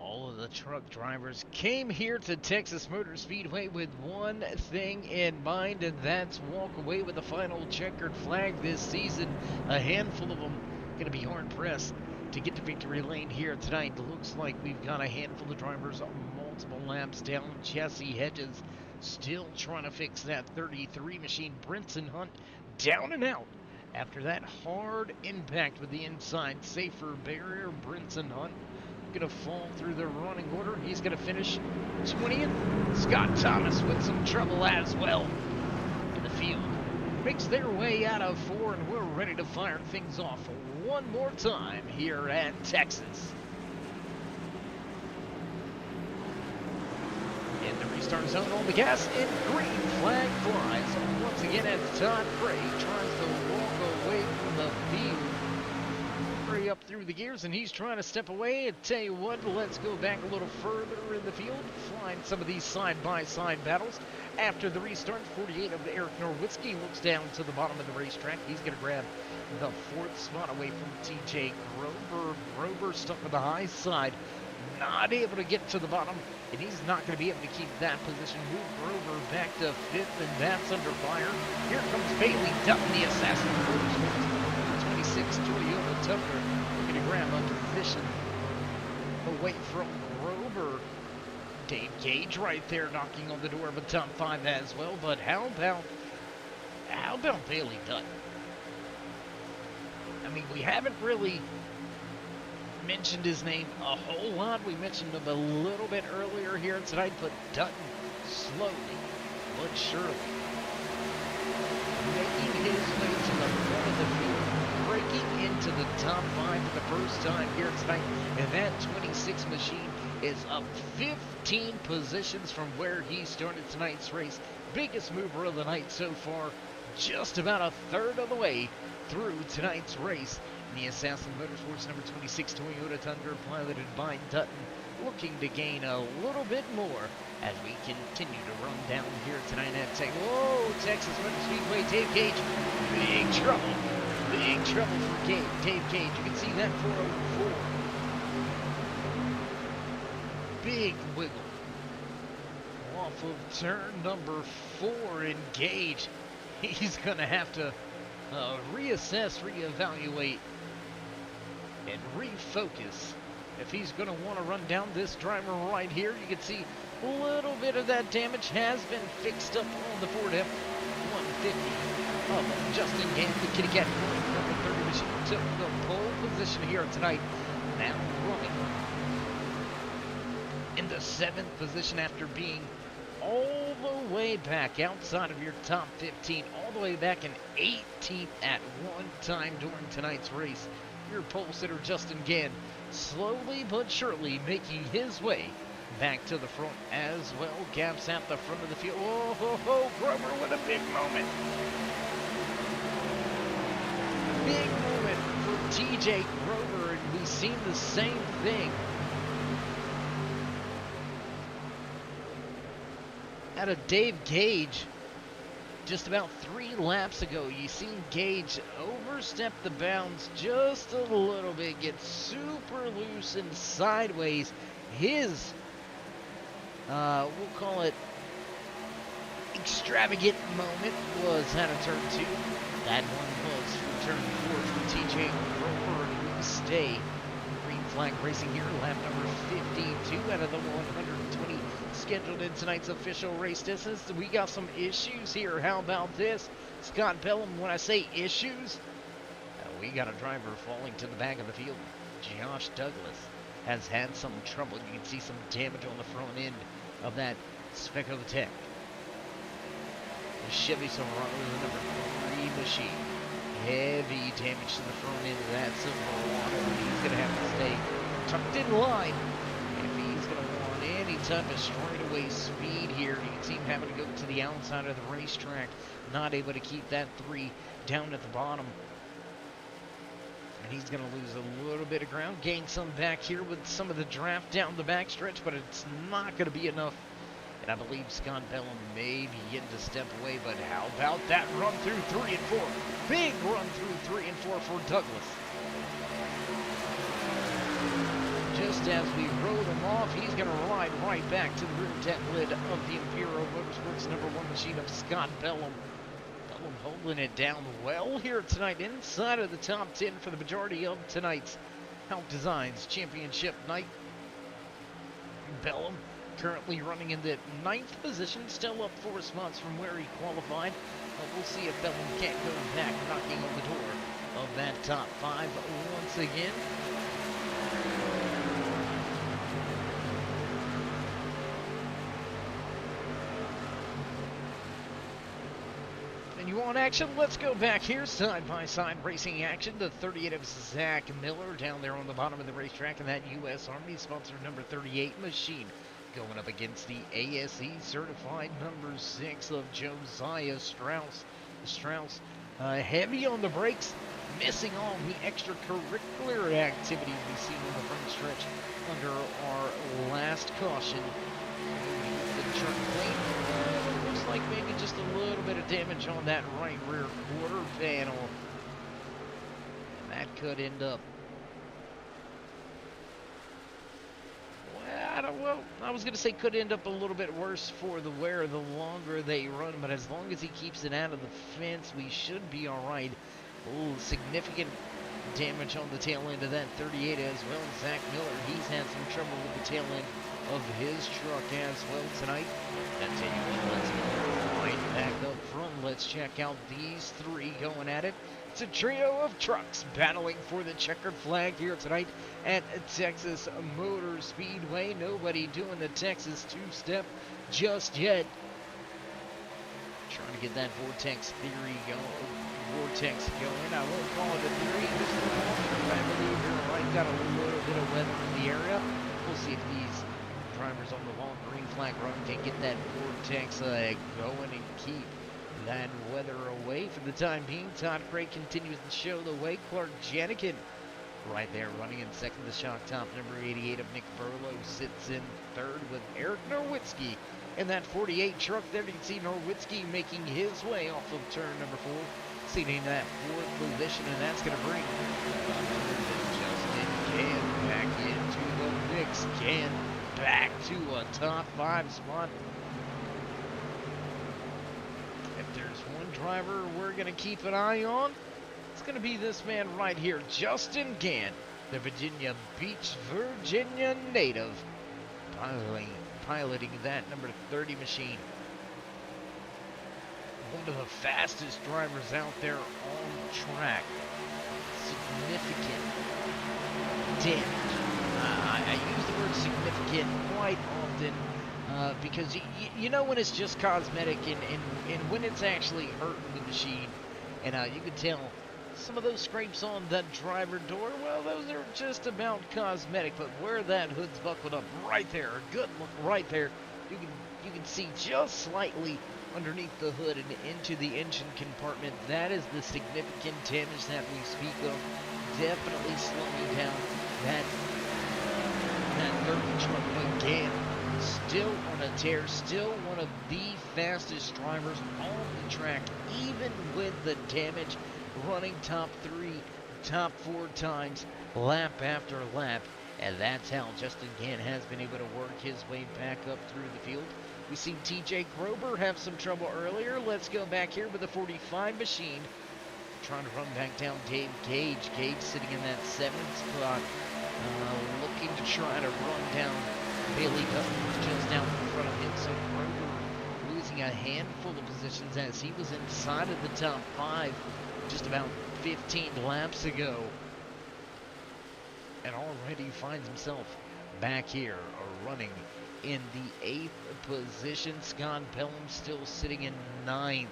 All of the truck drivers came here to Texas Motor Speedway with one thing in mind, and that's walk away with the final checkered flag this season. A handful of them going to be hard-pressed to get to victory lane here tonight. Looks like we've got a handful of drivers on multiple laps down. Jesse Hedges still trying to fix that 33 machine. Brinson Hunt down and out after that hard impact with the inside safer barrier. Brinson Hunt gonna fall through the running order. He's gonna finish 20th. Scott Thomas with some trouble as well in the field. Makes their way out of 4, and we're ready to fire things off one more time here at Texas. In the restart zone on the gas, and green flag flies. Once again, as Todd Craig tries to walk away from the field. Up through the gears, and he's trying to step away. And tell you what, let's go back a little further in the field, find some of these side-by-side battles. After the restart, 48 of Eric Nowitzki looks down to the bottom of the racetrack. He's going to grab the 4th spot away from TJ Grover. Grover stuck on the high side, not able to get to the bottom, and he's not going to be able to keep that position. Move Grover back to 5th, and that's under fire. Here comes Bailey Dutton, the assassin. 26 Toyota Tucker going to grab a position away from Grover. Dave Gage right there knocking on the door of a top 5 as well. But how about Bailey Dutton? I mean, we haven't really mentioned his name a whole lot. We mentioned him a little bit earlier here tonight, but Dutton slowly but surely making his way to the front of the field, breaking into the top 5 for the first time here tonight, and that 26 machine is up 15 positions from where he started tonight's race. Biggest mover of the night so far, just about a third of the way through tonight's race. The Assassin Motorsports number 26 Toyota Tundra, piloted by Dutton, looking to gain a little bit more as we continue to run down here tonight at Texas Motor Speedway. Dave Gage, big trouble. Big trouble for Dave Gage. You can see that 404. Big wiggle off of turn number 4, and Gage, he's going to have to reassess, reevaluate, and refocus if he's going to want to run down this driver right here. You can see a little bit of that damage has been fixed up on the Ford F-150 of Justin Gant, the kitty cat number 30 machine, took the pole position here tonight, now running in the 7th position after being all the way back outside of your top 15, all the way back in 18th at one time during tonight's race. Your pole sitter Justin Gann slowly but surely making his way back to the front as well. Gaps at the front of the field. Oh, Grover with a big moment. Big moment for TJ Grover, and we've seen the same thing out of Dave Gage just about 3 laps ago. You seen Gage overstep the bounds just a little bit, get super loose and sideways. His, we'll call it extravagant moment, was out of turn 2. That one was for turn 4 for TJ Grover, and we stay green flag racing here, lap number 52 out of the 120 scheduled in tonight's official race distance. We got some issues here. How about this? Scott Bellum, when I say issues, we got a driver falling to the back of the field. Josh Douglas has had some trouble. You can see some damage on the front end of that Spec of the Tech. The Chevy Silverado, the number 3 machine. Heavy damage to the front end of that Silverado. He's going to have to stay tucked in line if he's going to want any type of straightaway speed here. You can see him having to go to the outside of the racetrack, not able to keep that 3 down at the bottom. And he's going to lose a little bit of ground, gain some back here with some of the draft down the backstretch, but it's not going to be enough. And I believe Scott Bellum may be getting to step away, but how about that run through 3 and 4? Big run through 3 and 4 for Douglas. Just as we rode him off, he's going to ride right back to the rear deck lid of the Imperial Motorsports #1 machine of Scott Bellum. Bellum holding it down well here tonight, inside of the top 10 for the majority of tonight's HAUCK Designs Championship night. Bellum currently running in the 9th position, still up 4 spots from where he qualified. But we'll see if Bellum can't go back, knocking on the door of that top 5 once again. And you want action? Let's go back here, side-by-side racing action. The 38 of Zach Miller down there on the bottom of the racetrack, and that U.S. Army sponsored number 38 machine going up against the ASE certified number 6 of Josiah Strauss. Strauss heavy on the brakes, missing all the extracurricular activities we've seen in the front stretch under our last caution. The turn clean. Looks like maybe just a little bit of damage on that right rear quarter panel. And that could end up, well, I was going to say could end up a little bit worse for the wear the longer they run, but as long as he keeps it out of the fence, we should be all right. Oh, significant damage on the tail end of that 38 as well. Zach Miller, he's had some trouble with the tail end of his truck as well tonight. That tell you what, let's go right back up front. Let's check out these 3 going at it. It's a trio of trucks battling for the checkered flag here tonight at Texas Motor Speedway. Nobody doing the Texas two-step just yet. Trying to get that vortex theory going. I won't call it a theory, just a walkthrough. I believe you're right. Got a little bit of weather in the area. We'll see if these drivers on the long green flag run can get that vortex going and keep that weather away for the time being. Todd Craig continues to show the way. Clark Janikin right there running in second. The shock top number 88 of Nick Burlow sits in third with Eric Norwitzki. And that 48 truck there, you can see Norwitzki making his way off of turn number 4, seating that 4th position, and that's going to bring Justin Gann back into the mix. Gann back to a top 5 spot. If there's one driver we're going to keep an eye on, it's going to be this man right here, Justin Gann, the Virginia Beach, Virginia native, piloting that number 30 machine. One of the fastest drivers out there on track. Significant damage. I use the word significant quite often because you know when it's just cosmetic and when it's actually hurting the machine. And you can tell some of those scrapes on that driver door, well, those are just about cosmetic. But where that hood's buckled up right there, a good look right there, you can see just slightly underneath the hood and into the engine compartment. That is the significant damage that we speak of. Definitely slowing down that 30 truck again. Still on a tear, still one of the fastest drivers on the track, even with the damage, running top 3, top 4 times, lap after lap. And that's how Justin Gann has been able to work his way back up through the field. We seen TJ Grober have some trouble earlier. Let's go back here with the 45 machine. Trying to run back down Dave Gage. Gage sitting in that 7th spot. Looking to try to run down Bailey Cuthbert just down in front of him. So Grober losing a handful of positions as he was inside of the top 5 just about 15 laps ago. And already finds himself back here running in the 8th position. Scott Bellum still sitting in 9th.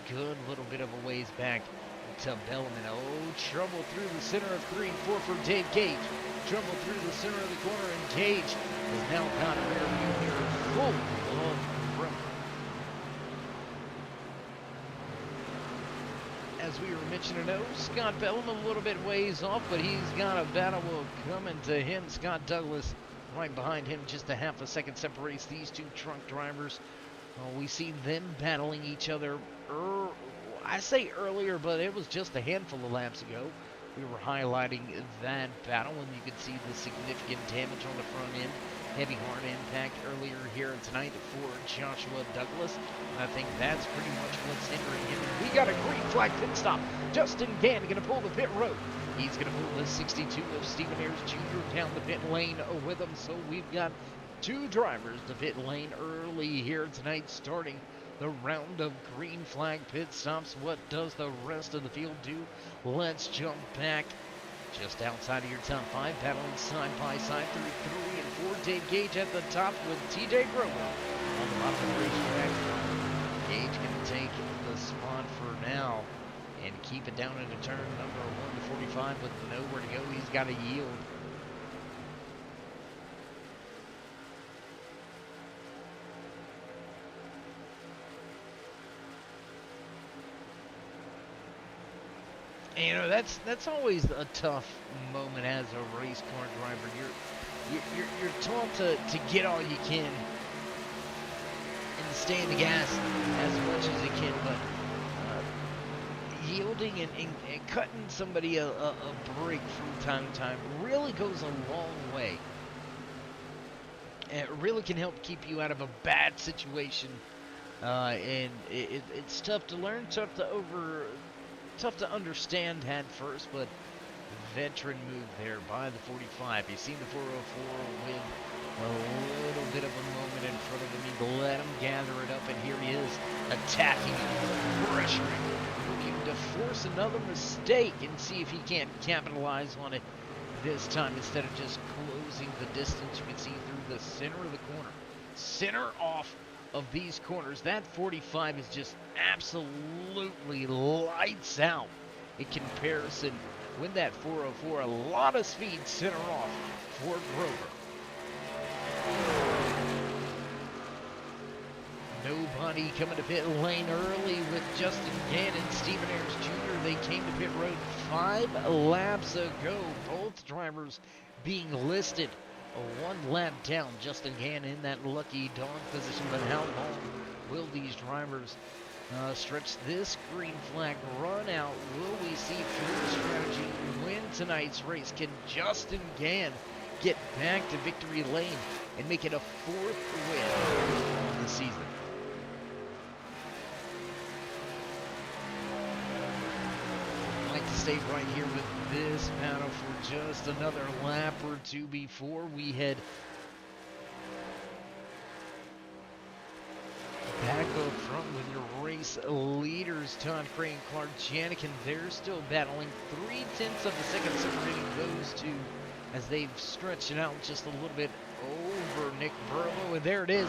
good little bit of a ways back to Bellman. Oh, trouble through the center of 3 and 4 for Dave Gage. Trouble through the center of the corner, and Gage has now got a rear view mirror full of room. As we were mentioning, Scott Bellman a little bit ways off, but he's got a battle coming to him. Scott Douglas right behind him, just a half a second separates these two truck drivers. We see them battling each other, I say earlier, but it was just a handful of laps ago. We were highlighting that battle, and you could see the significant damage on the front end. Heavy hard impact earlier here tonight for Joshua Douglas. And I think that's pretty much what's hindering him. We got a green flag pit stop. Justin Gann going to pull the pit road. He's going to pull the 62 of Stephen Ayers Jr. down the pit lane with him. So we've got 2 drivers to pit lane early here tonight, starting the round of green flag pit stops. What does the rest of the field do? Let's jump back just outside of your top 5, battling side by side through 3 and 4. Dave Gage at the top with TJ Grover on the bottom of the racetrack. Gage going to take the spot for now and keep it down into turn number 1 to 45 with nowhere to go. He's got to yield. You know, that's always a tough moment as a race car driver. You're taught to get all you can and stay in the gas as much as you can, but yielding and cutting somebody a break from time to time really goes a long way. It really can help keep you out of a bad situation, and it's tough to learn, tough to understand at first, but veteran move there by the 45. You've seen the 404 with a little bit of a moment in front of him. He let him gather it up, and here he is attacking, pressuring, looking to force another mistake and see if he can't capitalize on it this time instead of just closing the distance. You can see through the center of the corner, center off of these corners. That 45 is just absolutely lights out in comparison with that 404. A lot of speed center off for Grover. Nobody coming to pit lane early with Justin Gann and Stephen Ayers Jr. They came to pit road 5 laps ago. Both drivers being listed 1 lap down. Justin Gann in that lucky dog position, but how long will these drivers stretch this green flag run out? Will we see fuel strategy win tonight's race? Can Justin Gann get back to victory lane and make it a 4th win of the season? I'd like to stay right here with this battle for just another lap or 2 before we head back up front with your race leaders, Todd Cray and Clark Janikin. They're still battling 0.3 of a second separating those two as they've stretched it out just a little bit over Nick Burlow. And there it is,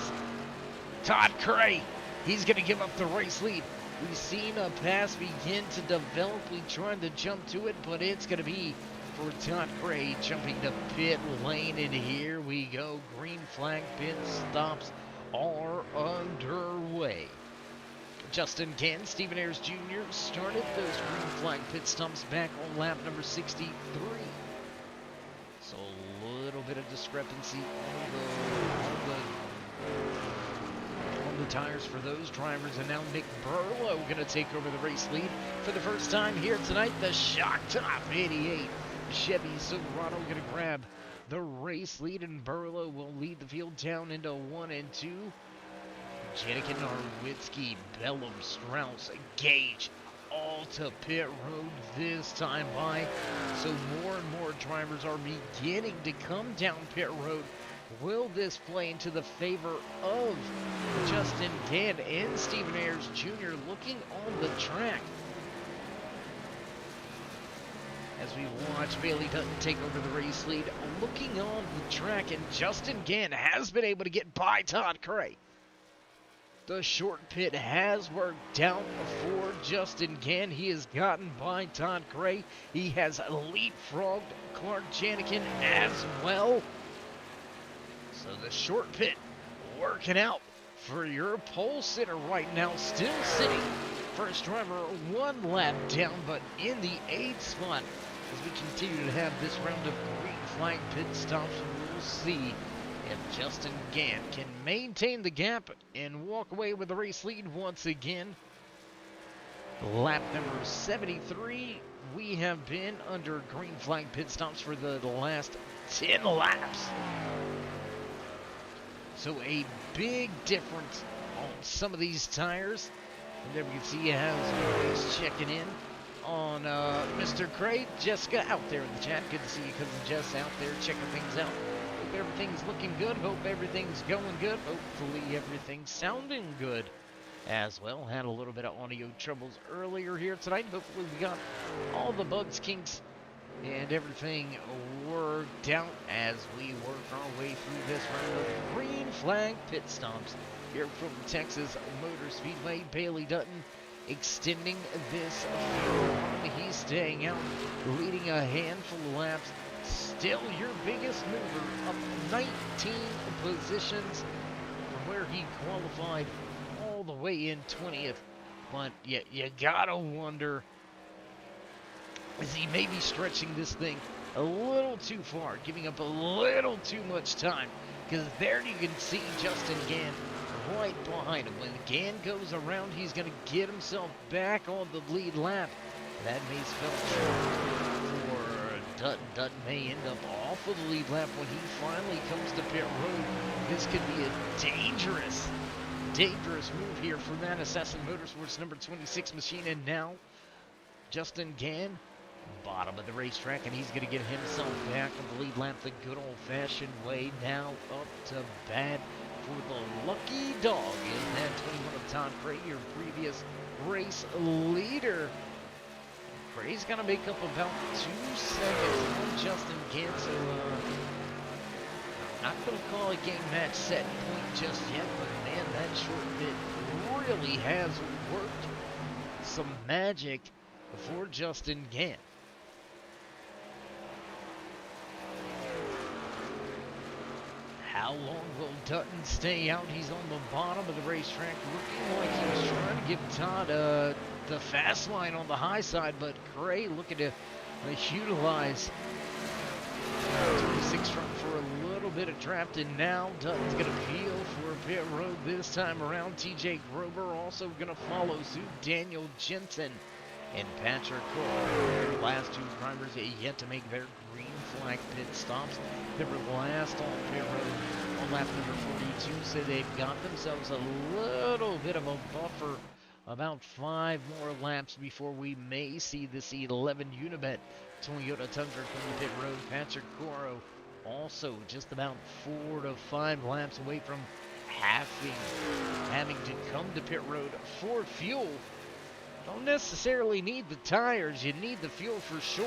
Todd Cray. He's going to give up the race lead. We've seen a pass begin to develop. We tried to jump to it, but it's going to be for Todd Cray jumping to pit lane. And here we go. Green flag pit stops are underway. Justin Gann, Stephen Ayers Jr. started those green flag pit stops back on lap number 63. So a little bit of discrepancy on the tires for those drivers, and now Nick Burlow going to take over the race lead for the first time here tonight. The shock top 88 Chevy Silverado going to grab the race lead, and Burlow will lead the field down into 1 and 2. Janikin, Arwitzky, Bellum, Strauss, Gage, all to pit road this time by. So more and more drivers are beginning to come down pit road. Will this play into the favor of Justin Gann and Stephen Ayers Jr. looking on the track? As we watch Bailey Dutton take over the race lead, looking on the track, and Justin Gann has been able to get by Todd Cray. The short pit has worked out for Justin Gann. He has gotten by Todd Gray. He has leapfrogged Clark Janikin as well. So the short pit working out for your pole sitter right now. Still sitting first driver 1 lap down, but in the 8th spot as we continue to have this round of green flag pit stops. We'll see if Justin Gann can maintain the gap and walk away with the race lead once again. Lap number 73. We have been under green flag pit stops for the last 10 laps. So a big difference on some of these tires. And there we can see as always checking in on Mr. Craig. Jessica out there in the chat. Good to see you, cousin Jess, out there checking things out. Hope everything's looking good. Hope everything's going good. Hopefully everything's sounding good as well. Had a little bit of audio troubles earlier here tonight. Hopefully we got all the bugs, kinks, and everything worked out as we work our way through this round of green flag pit stops here from Texas Motor Speedway. Bailey Dutton extending this field run. He's staying out, leading a handful of laps. Still your biggest mover, up 19 positions from where he qualified all the way in 20th. But you gotta wonder, is he maybe stretching this thing a little too far, giving up a little too much time? Because there you can see Justin Gann right behind him. When Gann goes around, he's going to get himself back on the lead lap. That may spell trouble for Dutton. Dutton may end up off of the lead lap when he finally comes to pit road. This could be a dangerous move here for that Assassin Motorsports number 26 machine. And now Justin Gann, bottom of the racetrack, and he's going to get himself back on the lead lap the good old-fashioned way. Now up to bat for the lucky dog in that 21 of Todd Gray, your previous race leader. Gray's going to make up about 2 seconds on Justin Gann, so I'm not going to call a game match set point just yet, but man, that short bit really has worked some magic for Justin Gann. How long will Dutton stay out? He's on the bottom of the racetrack, looking like he was trying to give Todd the fast line on the high side, but Gray looking to utilize 26 front for a little bit of draft, and now Dutton's going to peel for pit road this time around. TJ Grover also going to follow suit. Daniel Jensen and Patrick Cole, the last 2 drivers yet to make their green flag pit stops. They were last on pit road on lap number 42, so they've got themselves a little bit of a buffer, about 5 more laps before we may see this 11 Unibet Toyota Tundra from the pit road. Patrick Coro also just about 4 to 5 laps away from having to come to pit road for fuel. Don't necessarily need the tires, you need the fuel for sure.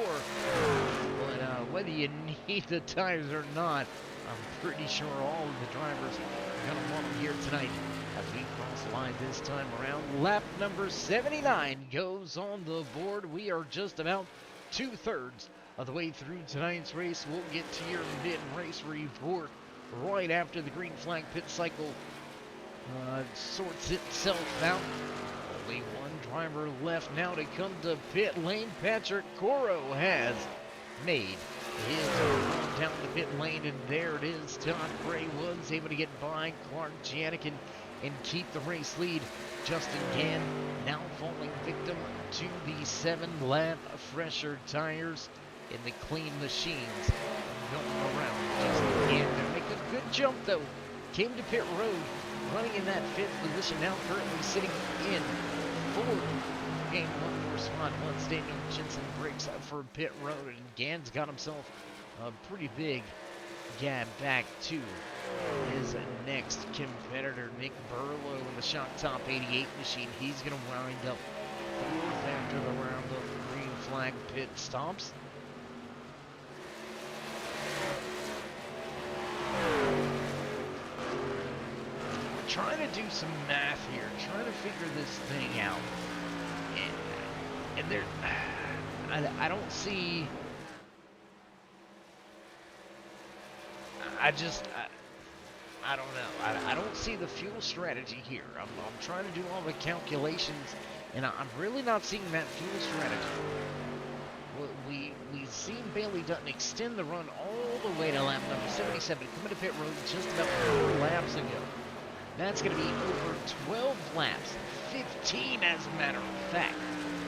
But whether you need the tires or not, I'm pretty sure all of the drivers are going to want them here tonight as we cross the line this time around. Lap number 79 goes on the board. We are just about 2/3 of the way through tonight's race. We'll get to your mid-race report right after the green flag pit cycle sorts itself out. Only 1 driver left now to come to pit lane. Patrick Coro has made his run down the pit lane, and there it is. Todd Gray was able to get by Clark Janikin and keep the race lead. Justin Gann now falling victim to the 7-lap fresher tires in the clean machines going around. Justin Gann going to make a good jump though. Came to pit road running in that 5th position, now currently sitting in 4th. Gained 1 more spot once Daniel Jensen breaks up for pit road, and Gann's got himself a pretty big gap back to his next competitor, Nick Burlow, in the Shock Top 88 machine. He's going to wind up 4th after the round of green flag pit stops. trying to do some math here, trying to figure this thing out. And there, I don't see. I don't know. I don't see the fuel strategy here. I'm trying to do all the calculations, and I'm really not seeing that fuel strategy. We've seen Bailey Dutton extend the run all the way to lap number 77, coming to pit road just about 4 laps ago. That's going to be over 12 laps, 15 as a matter of fact,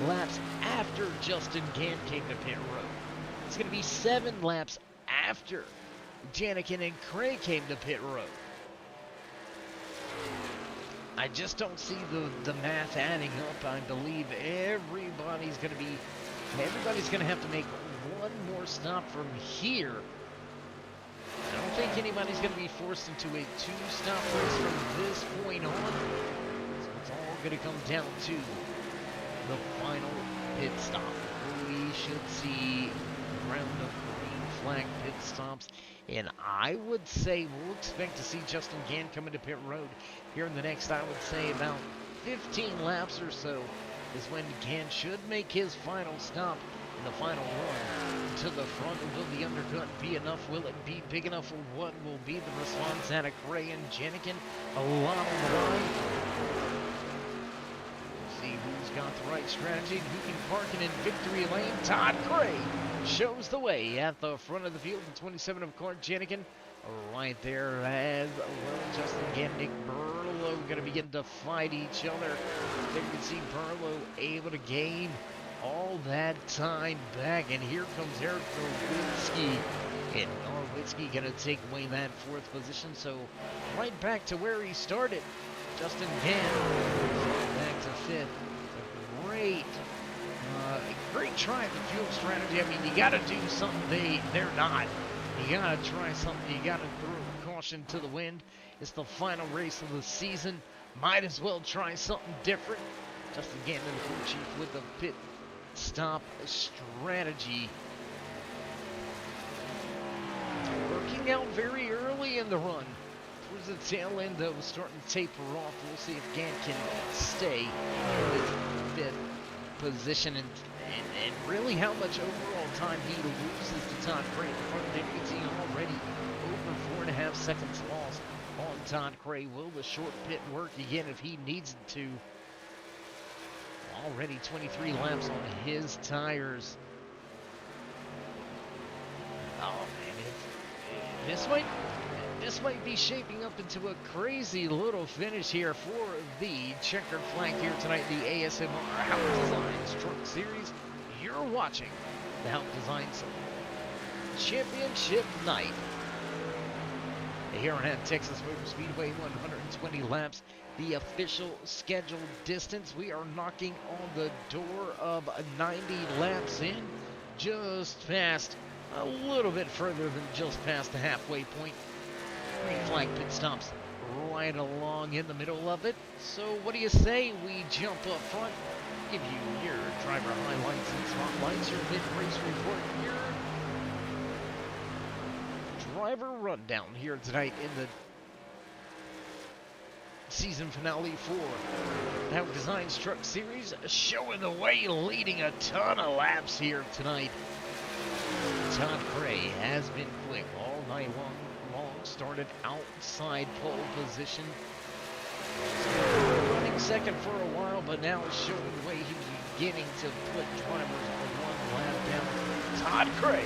laps after Justin Gann came to pit road. It's going to be 7 laps after Janikin and Cray came to pit road. I just don't see the math adding up. I believe everybody's going to have to make one more stop from here. I don't think anybody's going to be forced into a 2-stop race from this point on. So it's all going to come down to the final pit stop. We should see a round of green flag pit stops. And I would say we'll expect to see Justin Gann come into pit road here in the next, I would say, about 15 laps or so is when Gann should make his final stop in the final run to the front. Will the undercut be enough? Will it be big enough? For what will be the response out of Cray and Janikin? A lot on the line. We'll see who's got the right strategy and who can park it in victory lane. Todd Cray shows the way at the front of the field. The 27 of Clark Janikin right there as well. Justin Gann, Nick Burlow going to begin to fight each other. There you can see Burlow able to gain all that time back. And here comes Eric Norwitzki. And Norwitzki going to take away that 4th position. So right back to where he started. Justin Gann back to 5th. Great try at the fuel strategy. I mean, you got to do something they're not. You got to try something. You got to throw caution to the wind. It's the final race of the season. Might as well try something different. Justin Gann, the crew chief, with the pit stop strategy. Working out very early in the run. Towards the tail end, though, starting to taper off. We'll see if Gann can stay in this 5th position and really how much overall time he loses to Todd Cray in front of him. You can see already over 4.5 seconds lost on Todd Cray. Will the short pit work again if he needs it to? Already 23 laps on his tires. Oh man, this might be shaping up into a crazy little finish here for the checkered flag here tonight, the ASMR HAUCK Designs Truck Series. You're watching the HAUCK Designs Championship Night here at Texas Motor Speedway. 120 laps, the official scheduled distance. We are knocking on the door of 90 laps in, just past, a little bit further than just past the halfway point. Green flag pit stops right along in the middle of it. So what do you say we jump up front, give you your driver highlights and spotlights, your mid-race report, your driver rundown here tonight in the season finale for the HAUCK Designs Truck Series, showing the way, leading a ton of laps here tonight. Todd Cray has been quick all night long. Started outside pole position. Running second for a while, but now is showing the way he's beginning to put drivers on one lap down. Todd Cray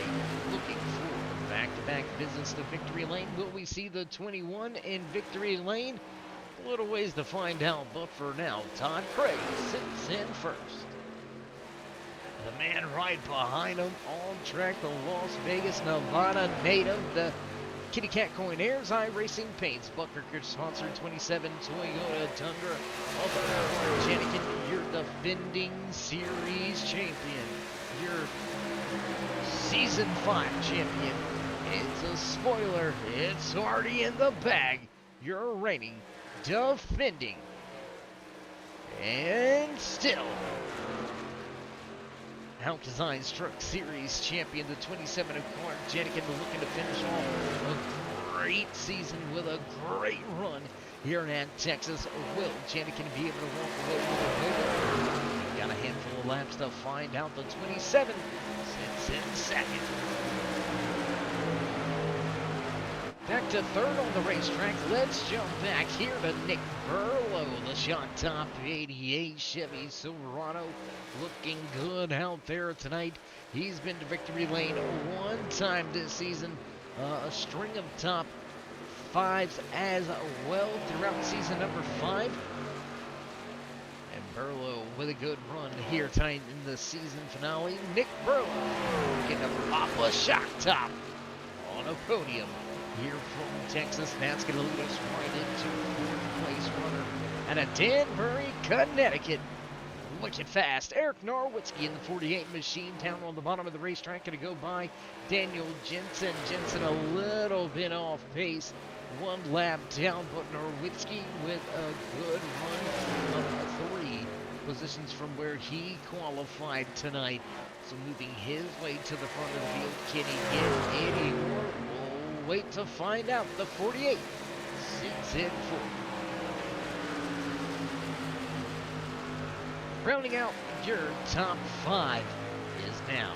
looking for back-to-back visits to victory lane. Will we see the 21 in victory lane? A little ways to find out, but for now, Todd Cray sits in first. The man right behind him on track, the Las Vegas, Nevada native, the Kitty Cat Coin Airs iRacing Paints, Buckerkirch sponsored 27 Toyota Tundra. Also, Janikin, your defending series champion, your season 5 champion. It's a spoiler, it's already in the bag. Your reigning, defending, and still HAUCK Designs Truck Series champion, the 27 of Clark Janikin, looking to finish off a great season with a great run here in Texas. Will Janikin be able to walk away with a win? Got a handful of laps to find out. The 27 sits in second. Back to third on the racetrack. Let's jump back here to Nick Burlow, the shot top 88 Chevy Silverado. Looking good out there tonight. He's been to victory lane one time this season. A string of top fives as well throughout season number 5. And Burlow with a good run here tonight in the season finale. Nick Burlow getting a pop a shock top on a podium here from Texas. That's going to lead us right into 4th place runner out of Danbury, Connecticut. Looking fast. Eric Norwitzki in the 48 machine down on the bottom of the racetrack. Going to go by Daniel Jensen. Jensen a little bit off pace. 1 lap down, but Norwitzki with a good run of 3 positions from where he qualified tonight. So moving his way to the front of the field. Can he get any more? We'll wait to find out. The 48 sits in 4th. Rounding out your top 5 is now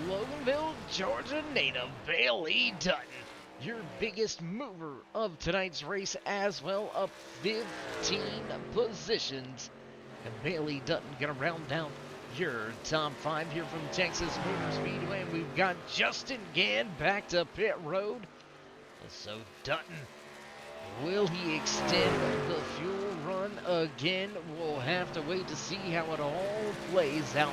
the Loganville, Georgia native, Bailey Dutton. Your biggest mover of tonight's race as well, up 15 positions. And Bailey Dutton gonna round out your top 5 here from Texas Motor Speedway. And we've got Justin Gann back to pit road. So Dutton, will he extend the fuel run again? We'll have to wait to see how it all plays out.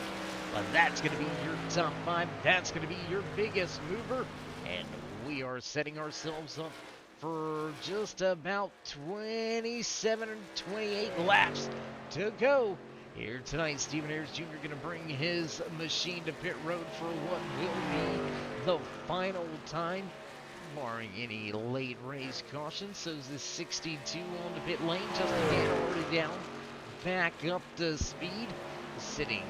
But that's going to be your top 5. That's going to be your biggest mover. And we are setting ourselves up for just about 27 or 28 laps to go. Here tonight, Stephen Ayers Jr. going to bring his machine to pit road for what will be the final time, barring any late race caution. So is this 62 on the pit lane. Justin Gann already down. Back up to speed. Sitting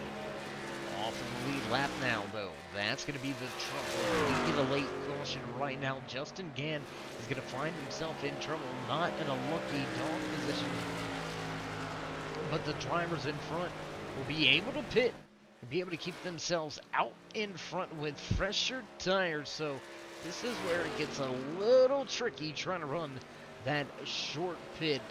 off of the lead lap now, though. That's going to be the trouble. Maybe the late caution right now. Justin Gann is going to find himself in trouble. Not in a lucky dog position. But the drivers in front will be able to pit and be able to keep themselves out in front with fresher tires. So this is where it gets a little tricky trying to run that short pit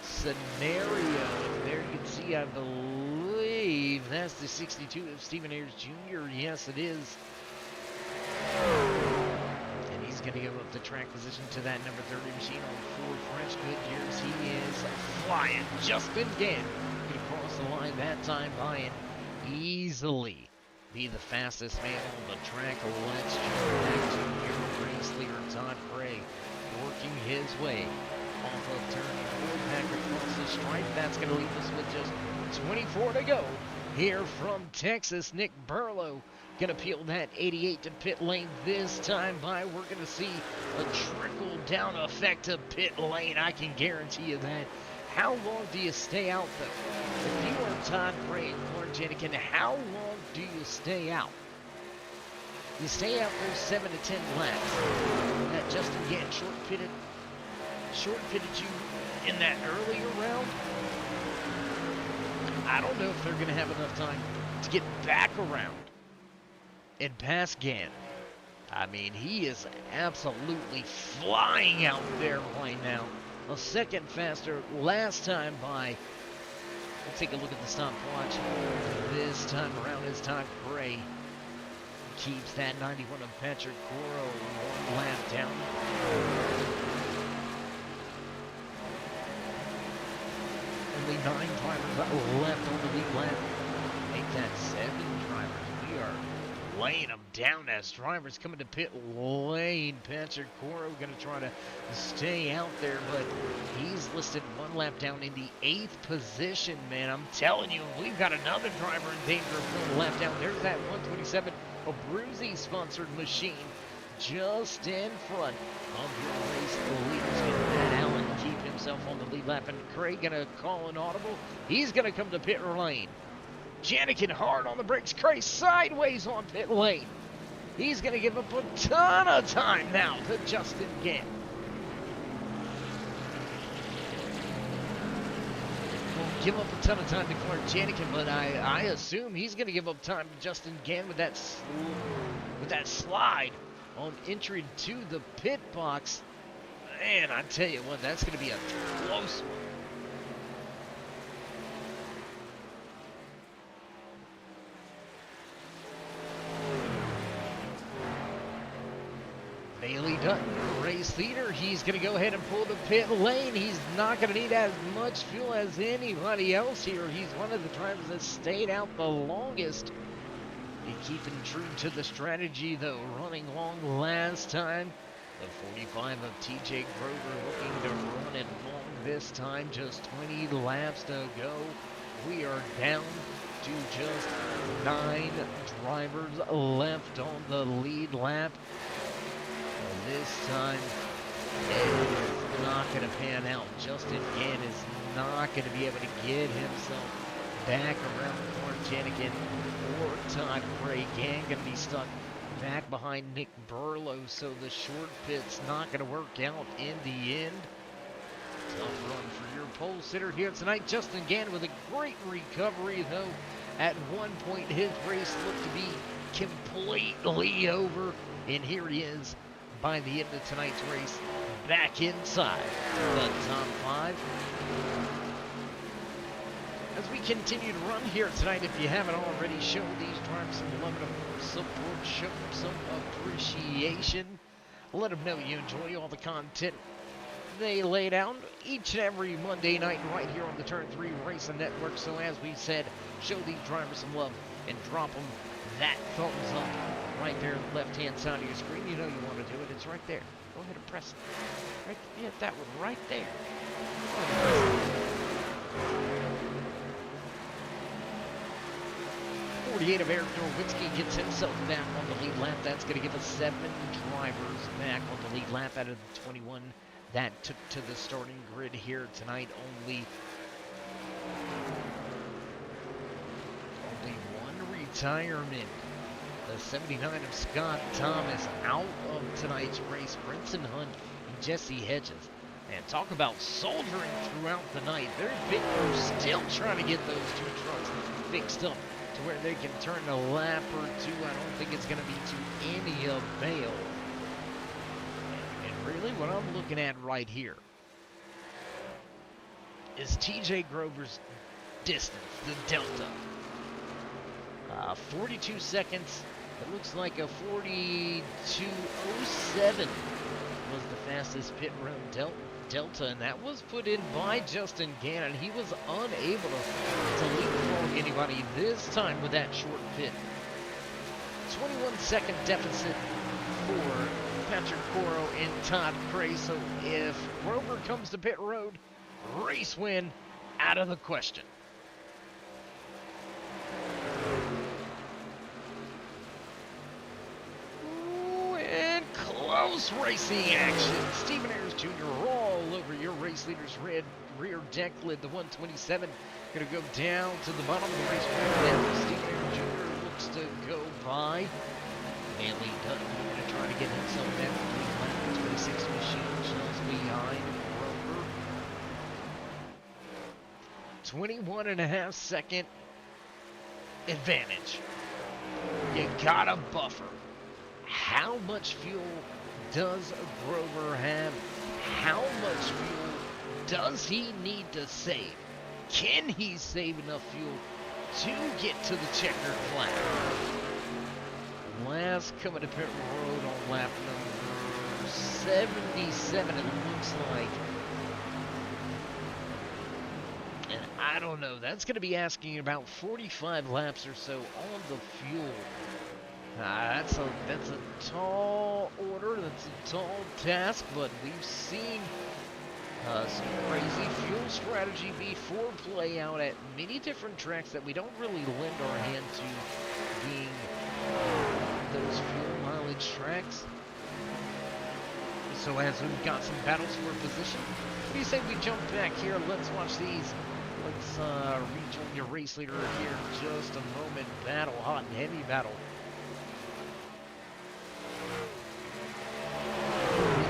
scenario. And there you can see, I believe that's the 62 of Stephen Ayers Jr. Yes, it is. And he's going to go up the track position to that number 30 machine on Ford French Goodyears. He is flying. Justin Gann going to cross the line that time by it easily. Be the fastest man on the track. Let's jump back to your race leader, Todd Gray, working his way off of turn 4 back across the stripe. That's going to leave us with just 24 to go. Here from Texas, Nick Burlow going to peel that 88 to pit lane this time by. We're going to see a trickle down effect to pit lane. I can guarantee you that. How long do you stay out, though? If you are Todd Gray and Clark Jenikin, how long do you stay out? You stay out those 7 to 10 laps. That Justin Gann short pitted you in that earlier round. I don't know if they're going to have enough time to get back around and pass Gann. I mean, he is absolutely flying out there right now. A second faster last time by. We'll take a look at the stopwatch. This time around is Todd Gray. Keeps that 91 of Patrick Coro 1 lap down. Only 9 drivers left on the lead lap. Make that 7 drivers. We are laying them down as drivers coming to pit lane. Patrick Coro going to try to stay out there, but he's listed 1 lap down in the 8th position, man. I'm telling you, we've got another driver in danger of going a lap down. There's that 127, a Bruzy sponsored machine just in front of your race leaders. Matt Allen keep himself on the lead lap, and Craig going to call an audible. He's going to come to pit lane. Janikin hard on the brakes. Cray sideways on pit lane. He's going to give up a ton of time now to Justin Gann. give up a ton of time to Clark Janikin, but I assume he's going to give up time to Justin Gann with that slide on entry to the pit box. Man, I tell you what, that's going to be a close one. Bailey Dutton, race leader. He's going to go ahead and pull the pit lane. He's not going to need as much fuel as anybody else here. He's one of the drivers that stayed out the longest. Keeping true to the strategy, though, running long last time. The 45 of TJ Grover looking to run it long this time. Just 20 laps to go. We are down to just 9 drivers left on the lead lap. This time, it is not going to pan out. Justin Gann is not going to be able to get himself back around Clark Janikin or Todd Gray. Gann going to be stuck back behind Nick Burlow, so the short pit's not going to work out in the end. Tough run for your pole sitter here tonight. Justin Gann with a great recovery, though. At one point, his race looked to be completely over, and here he is by the end of tonight's race, back inside the top 5. As we continue to run here tonight, if you haven't already, show these drivers some love and support, show them some appreciation. Let them know you enjoy all the content they lay down each and every Monday night right here on the Turn 3 Racing Network. So as we said, show these drivers some love and drop them that thumbs up right there, left-hand side of your screen. You know you want to do it. It's right there. Go ahead and press it. Right, yeah, that one right there. 48 of Eric Norwitzki gets himself back on the lead lap. That's going to give us 7 drivers back on the lead lap out of the 21 that took to the starting grid here tonight. Only one retirement. The 79 of Scott Thomas out of tonight's race. Brinson Hunt and Jesse Hedges. And talk about soldiering throughout the night. Their pit crew still trying to get those 2 trucks fixed up to where they can turn a lap or 2. I don't think it's going to be to any avail. And really what I'm looking at right here is TJ Grover's distance, the delta. 42 seconds. It looks like a 42.07 was the fastest pit road delta, and that was put in by Justin Gannon. He was unable to leapfrog anybody this time with that short pit. 21-second deficit for Patrick Coro and Todd Gray. So if Grover comes to pit road, race win out of the question. Close racing action. Stephen Ayers Jr. all over your race leader's rear deck lid. The 127 going to go down to the bottom of the race. Stephen Ayers Jr. looks to go by. Manley Dutton going to try to get himself back to the 26 machine just behind Rover. 21.5 second advantage. You got a buffer. How much fuel does Grover have? How much fuel does he need to save? Can he save enough fuel to get to the checkered flag? Last coming to pit road on lap number 77, it looks like. And I don't know, that's going to be asking about 45 laps or so on the fuel. That's a tall order, that's a tall task, but we've seen some crazy fuel strategy before play out at many different tracks that we don't really lend our hand to being those fuel mileage tracks. So as we've got some battles for position, what do you say we jump back here? Let's watch these. Let's rejoin your race leader here in just a moment. Battle, hot and heavy battle.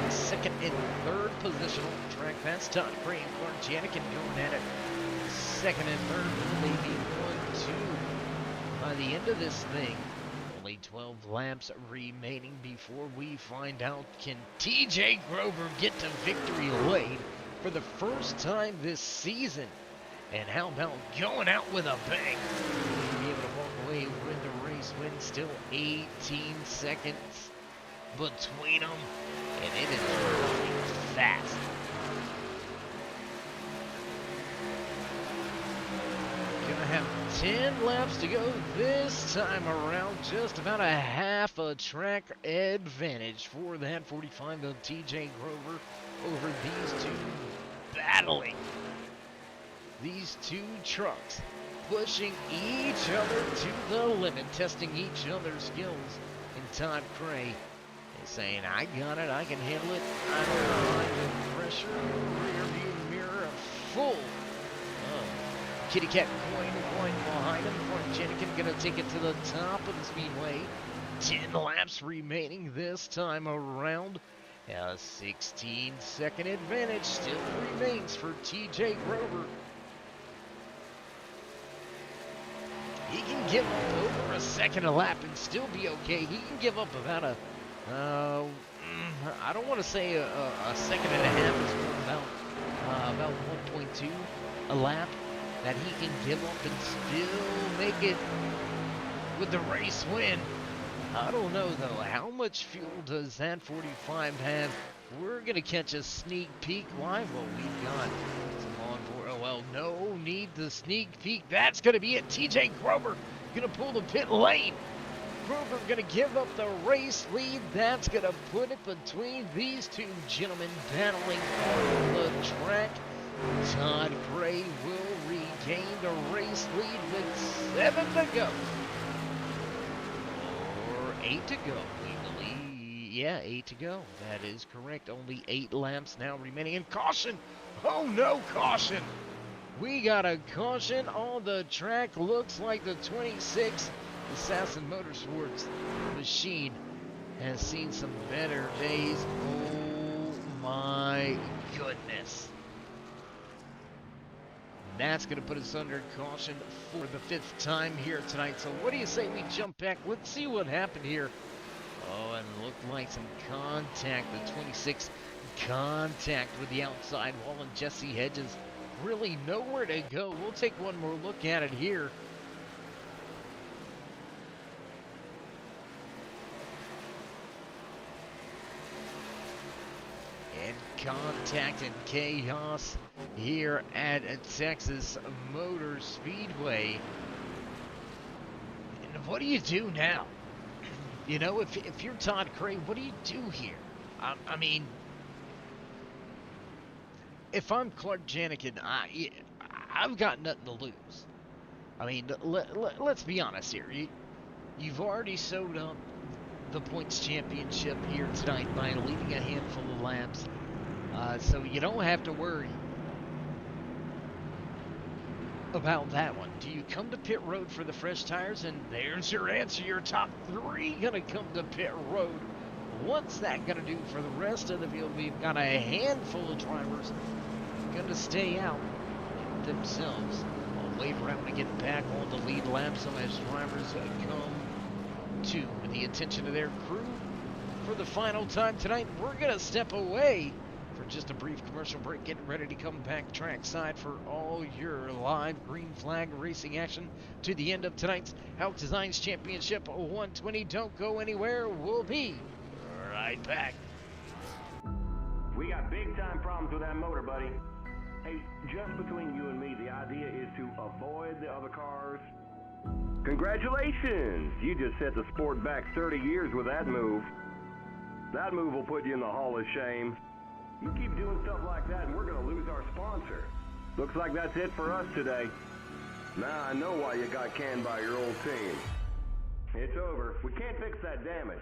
Second and third position on the track. That's Todd Gray and Clark Janikin going at it second and third, maybe 1-2 by the end of this thing. Only 12 laps remaining before we find out, can TJ Grover get to victory lane for the first time this season? And how about going out with a bang? Will he be able to walk away with the race win? Still 18 seconds between them, and it is running fast. Gonna have 10 laps to go this time around. Just about a half a track advantage for that 45 of TJ Grover over these two battling. These two trucks pushing each other to the limit, testing each other's skills. And Todd Cray is saying, I got it, I can handle it. I'm behind the pressure, rear view mirror full. Kitty Cat going behind him. Mark Jenikin gonna take it to the top of the speedway. 10 laps remaining this time around. A 16-second advantage still remains for TJ Grover. He can give up over a second a lap and still be okay. He can give up about a, I don't want to say a second and a half. It's about 1.2 a lap that he can give up and still make it with the race win. I don't know though, how much fuel does that 45 have? We're gonna catch a sneak peek live. Well, we've got some on board. Oh well, no need the sneak peek. That's gonna be it. TJ Grover gonna pull the pit lane. Grover gonna give up the race lead. That's gonna put it between these two gentlemen battling on the track. Todd Gray will regain the race lead with 7 to go. Or 8 to go, we believe. Yeah, 8 to go. That is correct. Only 8 laps now remaining. And caution! Oh no, caution! We got a caution on the track. Looks like the 26 Assassin Motorsports machine has seen some better days. Oh my goodness. That's going to put us under caution for the 5th time here tonight. So what do you say we jump back? Let's see what happened here. Oh, and it looked like some contact. The 26 contact with the outside wall, and Jesse Hedges really nowhere to go. We'll take one more look at it here. And contact and chaos here at Texas Motor Speedway. And what do you do now? You know, if you're Todd Cray, what do you do here? I mean, if I'm Clark Janikin, I've got nothing to lose. I mean, let's be honest here. You've already sewed up the points championship here tonight by leading a handful of laps. So you don't have to worry about that one. Do you come to pit road for the fresh tires? And there's your answer. Your top 3 gonna come to pit road. What's that gonna do for the rest of the field? We've got a handful of drivers gonna stay out themselves. I'll wait around to get back on the lead lap. So as drivers come to the attention of their crew for the final time tonight, we're gonna step away for just a brief commercial break, getting ready to come back trackside for all your live green flag racing action to the end of tonight's HAUCK Designs Championship 120. Don't go anywhere. We'll be right back. We got big time problems with that motor, buddy. Hey, just between you and me, the idea is to avoid the other cars. Congratulations! You just set the sport back 30 years with that move. That move will put you in the Hall of Shame. You keep doing stuff like that and we're gonna lose our sponsor. Looks like that's it for us today. Now I know why you got canned by your old team. It's over. We can't fix that damage.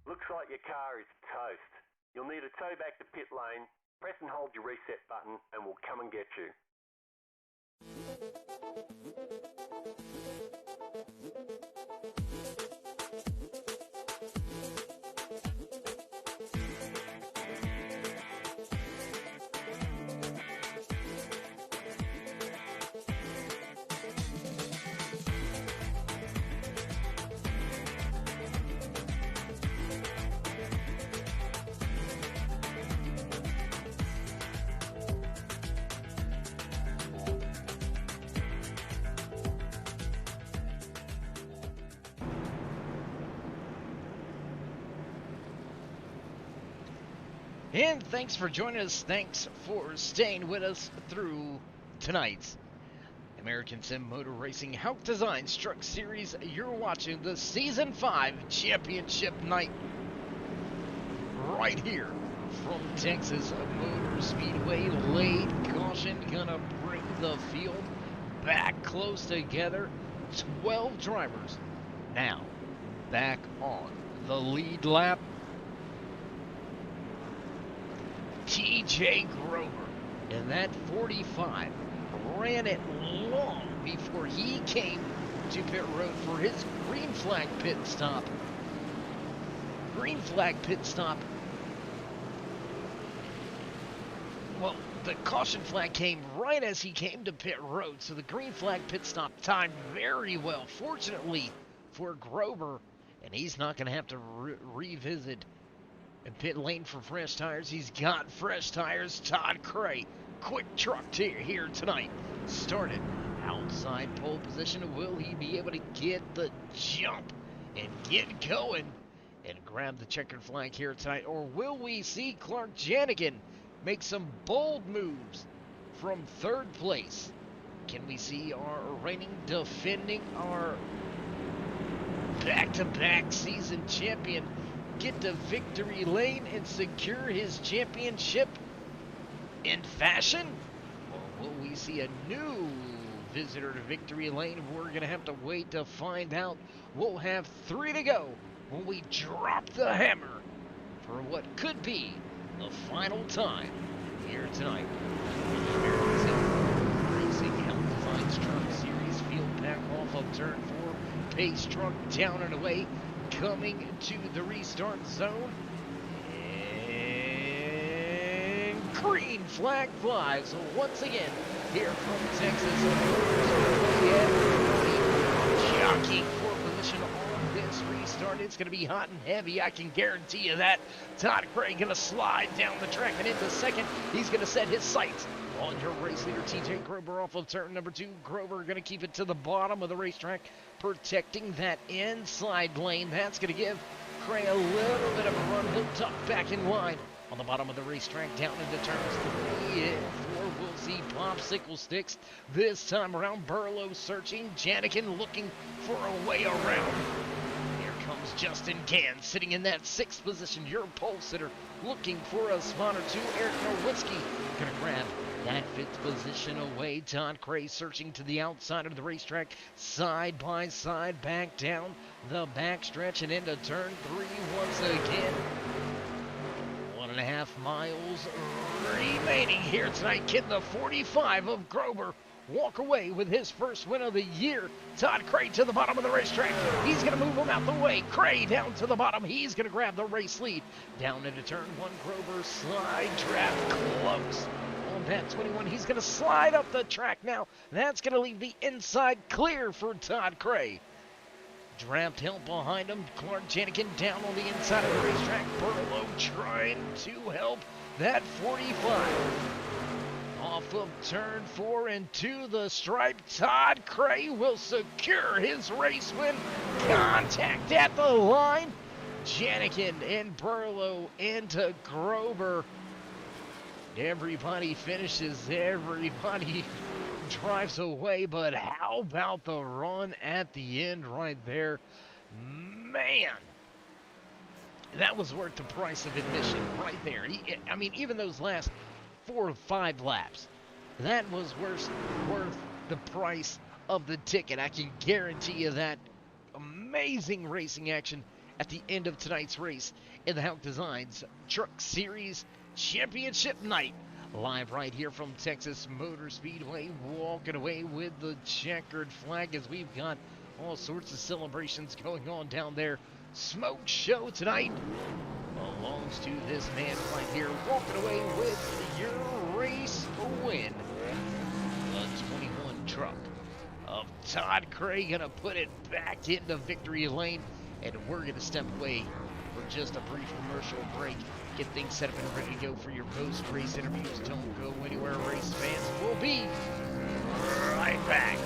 Looks like your car is toast. You'll need a tow back to pit lane. Press and hold your reset button and we'll come and get you. And thanks for joining us. Thanks for staying with us through tonight's American Sim Motor Racing HAUCK Designs Truck Series. You're watching the Season 5 Championship Night right here from Texas Motor Speedway. Late caution gonna bring the field back close together. 12 drivers now back on the lead lap. TJ Grover in that 45 ran it long before he came to pit road for his green flag pit stop. Green flag pit stop. Well, the caution flag came right as he came to pit road, so the green flag pit stop timed very well, fortunately for Grover, and he's not going to have to revisit and pit lane for fresh tires. He's got fresh tires. Todd Cray, quick truck here tonight. Started outside pole position. Will he be able to get the jump and get going and grab the checkered flag here tonight? Or will we see Clark Janigan make some bold moves from third place? Can we see our reigning, defending, our back-to-back season champion get to victory lane and secure his championship in fashion? Or will we see a new visitor to victory lane? We're going to have to wait to find out. We'll have 3 to go when we drop the hammer for what could be the final time here tonight. Racing HAUCK Designs Truck Series field pack off of turn 4. Pace truck down and away. Coming to the restart zone, and green flag flies once again here from Texas. Jockeying for position on this restart. It's going to be hot and heavy, I can guarantee you that. Todd Cray going to slide down the track and into second. He's going to set his sights on your race leader, TJ Grover, off of turn number 2. Grover going to keep it to the bottom of the racetrack, protecting that inside lane. That's going to give Cray a little bit of a run. He'll tuck back in line on the bottom of the racetrack, down into turns 3 and 4. We'll see popsicle sticks this time around. Burlow searching, Janigan looking for a way around. Here comes Justin Gans sitting in that 6th position. Your pole sitter looking for a spot or two. Eric Nowitzki going to grab that 5th position away. Todd Cray searching to the outside of the racetrack, side by side, back down the backstretch and into turn 3 once again. 1.5 miles remaining here tonight. Can the 45 of Grover walk away with his first win of the year? Todd Cray to the bottom of the racetrack. He's going to move him out the way. Cray down to the bottom. He's going to grab the race lead. Down into turn 1, Grover slide trap close. That 21, he's going to slide up the track now. That's going to leave the inside clear for Todd Cray. Draft help behind him. Clark Janigan down on the inside of the racetrack. Burlow trying to help that 45. Off of turn 4 and to the stripe. Todd Cray will secure his race win. Contact at the line. Janigan and Burlow into Grover. Everybody finishes, everybody drives away, but how about the run at the end right there? Man, that was worth the price of admission right there. I mean, even those last 4 or 5 laps, that was worth the price of the ticket. I can guarantee you that. Amazing racing action at the end of tonight's race in the HAUCK Designs Truck Series Championship Night. Live right here from Texas Motor Speedway, walking away with the checkered flag as we've got all sorts of celebrations going on down there. Smoke show tonight belongs to this man right here, walking away with your race win. The 21 truck of Todd Craig gonna put it back into victory lane, and we're gonna step away for just a brief commercial break. Get things set up and ready to go for your post-race interviews. Don't go anywhere, race fans. We'll be right back.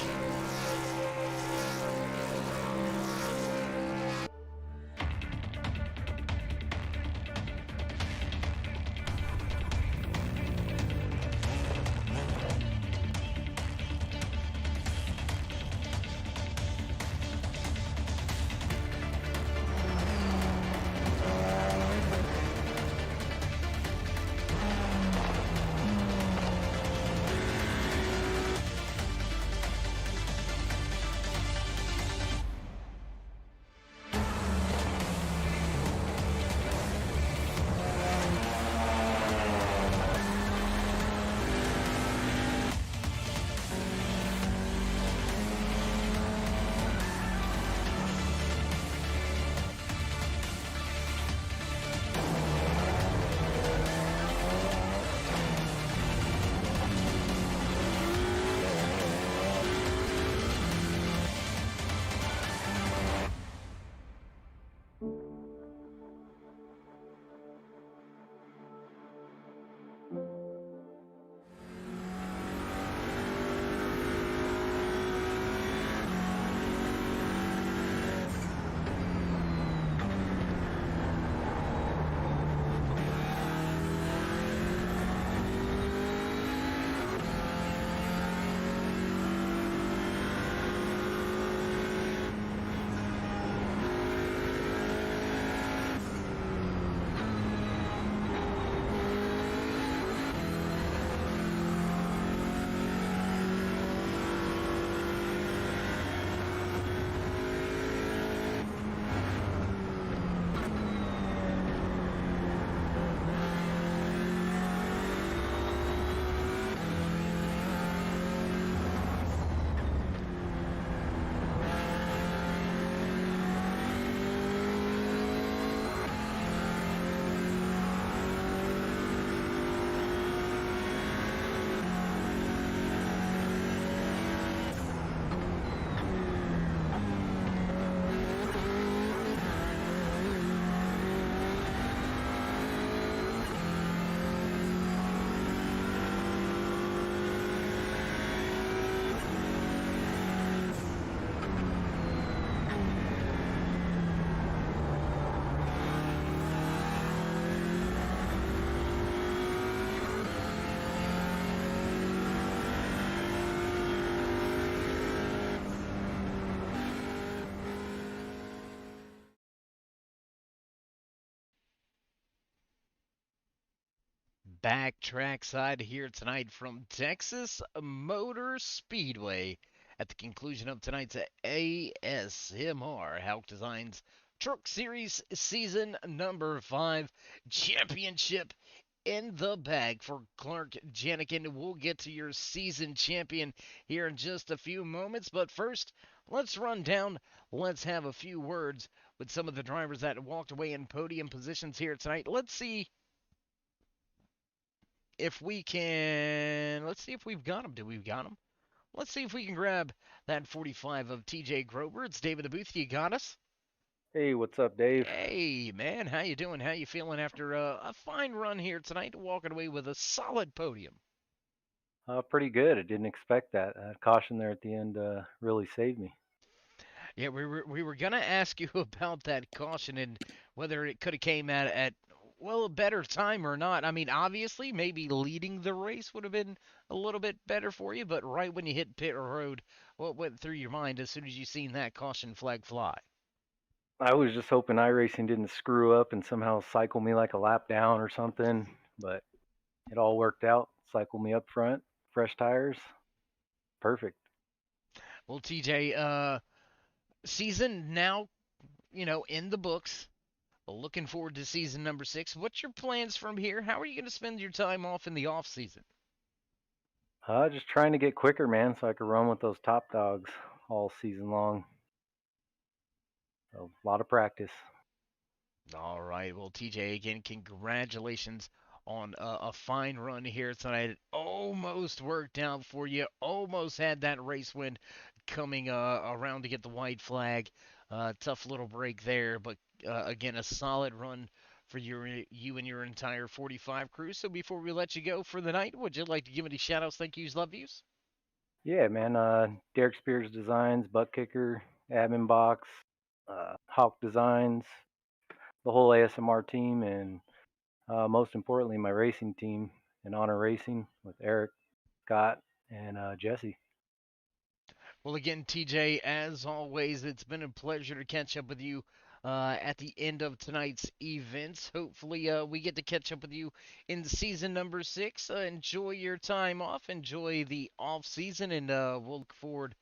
Back trackside here tonight from Texas Motor Speedway at the conclusion of tonight's ASMR HAUCK Designs Truck Series Season number 5 Championship in the bag for Clark Janikin. We'll get to your season champion here in just a few moments, but first, let's run down, let's have a few words with some of the drivers that walked away in podium positions here tonight. Let's see if we can. Let's see if we've got him. Do we got him? Let's see if we can grab that 45 of TJ Grover. It's Dave in the booth. You got us? Hey, what's up, Dave? Hey, man. How you doing? How you feeling after a fine run here tonight, walking away with a solid podium? Pretty good. I didn't expect that. Caution there at the end really saved me. Yeah, we were gonna ask you about that caution and whether it could have came at well, a better time or not? I mean, obviously, maybe leading the race would have been a little bit better for you, but right when you hit pit road, what went through your mind as soon as you seen that caution flag fly? I was just hoping iRacing didn't screw up and somehow cycle me like a lap down or something, but it all worked out. Cycle me up front, fresh tires, perfect. Well, TJ, season now, in the books. Looking forward to season number 6. What's your plans from here? How are you going to spend your time off in the off season? Just trying to get quicker, man, so I could run with those top dogs all season long. So, a lot of practice. All right. Well, TJ, again, congratulations on a fine run here tonight. It almost worked out for you. Almost had that race win coming around to get the white flag. Tough little break there, but again, a solid run for you and your entire 45 crew. So before we let you go for the night, would you like to give any shout outs, thank yous, love yous? Yeah, man. Derek Spears Designs, Butt Kicker, Admin Box, HAUCK Designs, the whole ASMR team, and most importantly, my racing team in Honor Racing with Eric, Scott, and Jesse. Well, again, TJ, as always, it's been a pleasure to catch up with you at the end of tonight's events. Hopefully, we get to catch up with you in season number 6. Enjoy your time off, enjoy the off season, and we'll look forward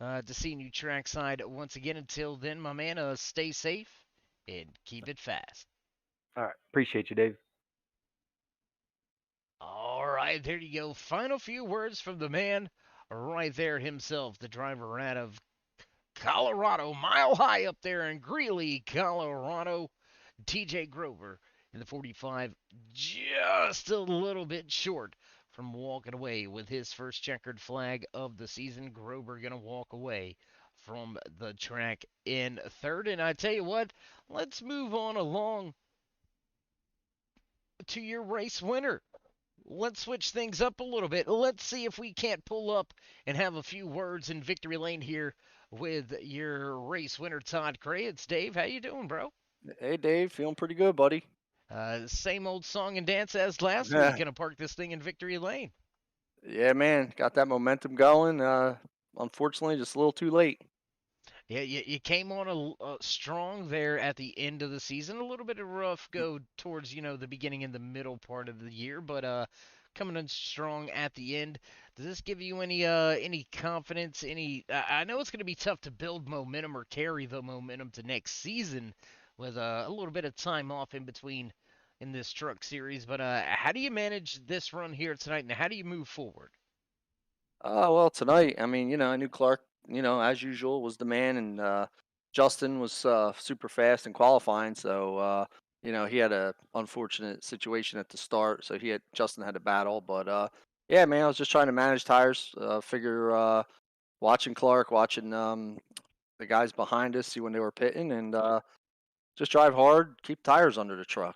to seeing you trackside once again. Until then, my man, stay safe and keep it fast. All right. Appreciate you, Dave. All right, there you go. Final few words from the man right there himself, the driver out of Colorado, mile high up there in Greeley, Colorado. TJ Grover in the 45, just a little bit short from walking away with his first checkered flag of the season. Grover going to walk away from the track in third. And I tell you what, let's move on along to your race winner. Let's switch things up a little bit. Let's see if we can't pull up and have a few words in victory lane here with your race winner, Todd Cray. It's Dave. How you doing, bro? Hey, Dave, feeling pretty good, buddy. Same old song and dance as last week. Gonna park this thing in victory lane. Yeah, man, got that momentum going. Unfortunately, just a little too late. Yeah, you came on a strong there at the end of the season. A little bit of rough go towards the beginning and the middle part of the year, but coming in strong at the end. Does this give you any confidence? I know it's going to be tough to build momentum or carry the momentum to next season with a little bit of time off in between in this truck series. But how do you manage this run here tonight, and how do you move forward? Well, tonight, I mean, I knew Clark, as usual, was the man, and Justin was super fast in qualifying. So, he had a unfortunate situation at the start, so Justin had to battle. But yeah, man, I was just trying to manage tires. Figure watching Clark, watching the guys behind us, see when they were pitting, and just drive hard, keep tires under the truck.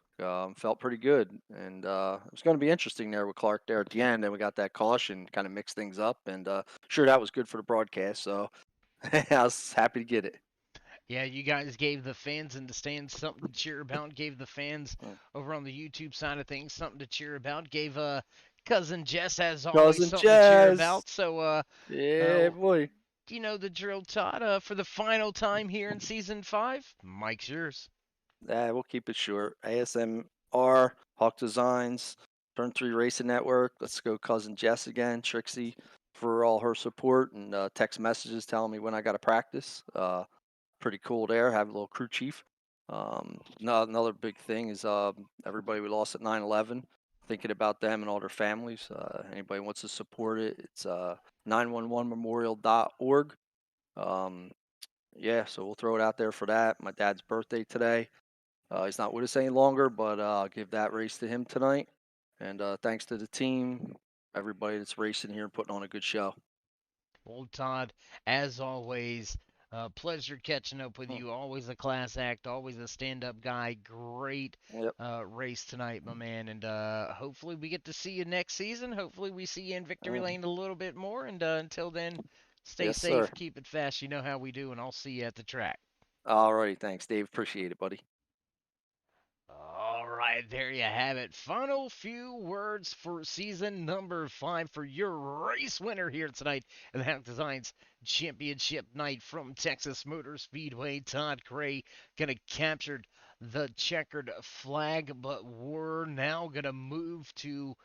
Felt pretty good, and it was going to be interesting there with Clark there at the end. And we got that caution, kind of mixed things up, and sure that was good for the broadcast. So I was happy to get it. Yeah, you guys gave the fans in the stands something to cheer about. Gave the fans Mm. over on the YouTube side of things something to cheer about. Gave cousin Jess, as always, Cousin something to cheer Jazz, about. So yeah, boy. you know the drill, Todd. For the final time here in season 5, Mike's yours. We'll keep it short. ASMR, Hawk Designs, Turn 3 Racing Network. Let's go, cousin Jess again. Trixie for all her support and text messages telling me when I got to practice. Pretty cool there. Have a little crew chief. Another big thing is everybody we lost at 9/11. Thinking about them and all their families. Anybody wants to support it, it's 911memorial.org. Um, yeah, so we'll throw it out there for that. My dad's birthday today. He's not with us any longer, but I'll give that race to him tonight. And thanks to the team, everybody that's racing here and putting on a good show. Well, Todd, as always, pleasure catching up with Mm. you. Always a class act, always a stand-up guy. Great Yep. race tonight, my man. And hopefully we get to see you next season. Hopefully we see you in victory Uh, lane a little bit more. And until then, stay yes, sir. safe, keep it fast. You know how we do, and I'll see you at the track. All righty. Thanks, Dave. Appreciate it, buddy. All right. right, there you have it. Final few words for season number 5 for your race winner here tonight at the HAUCK Designs Championship night from Texas Motor Speedway. Todd Gray gonna capture the checkered flag, but we're now gonna move to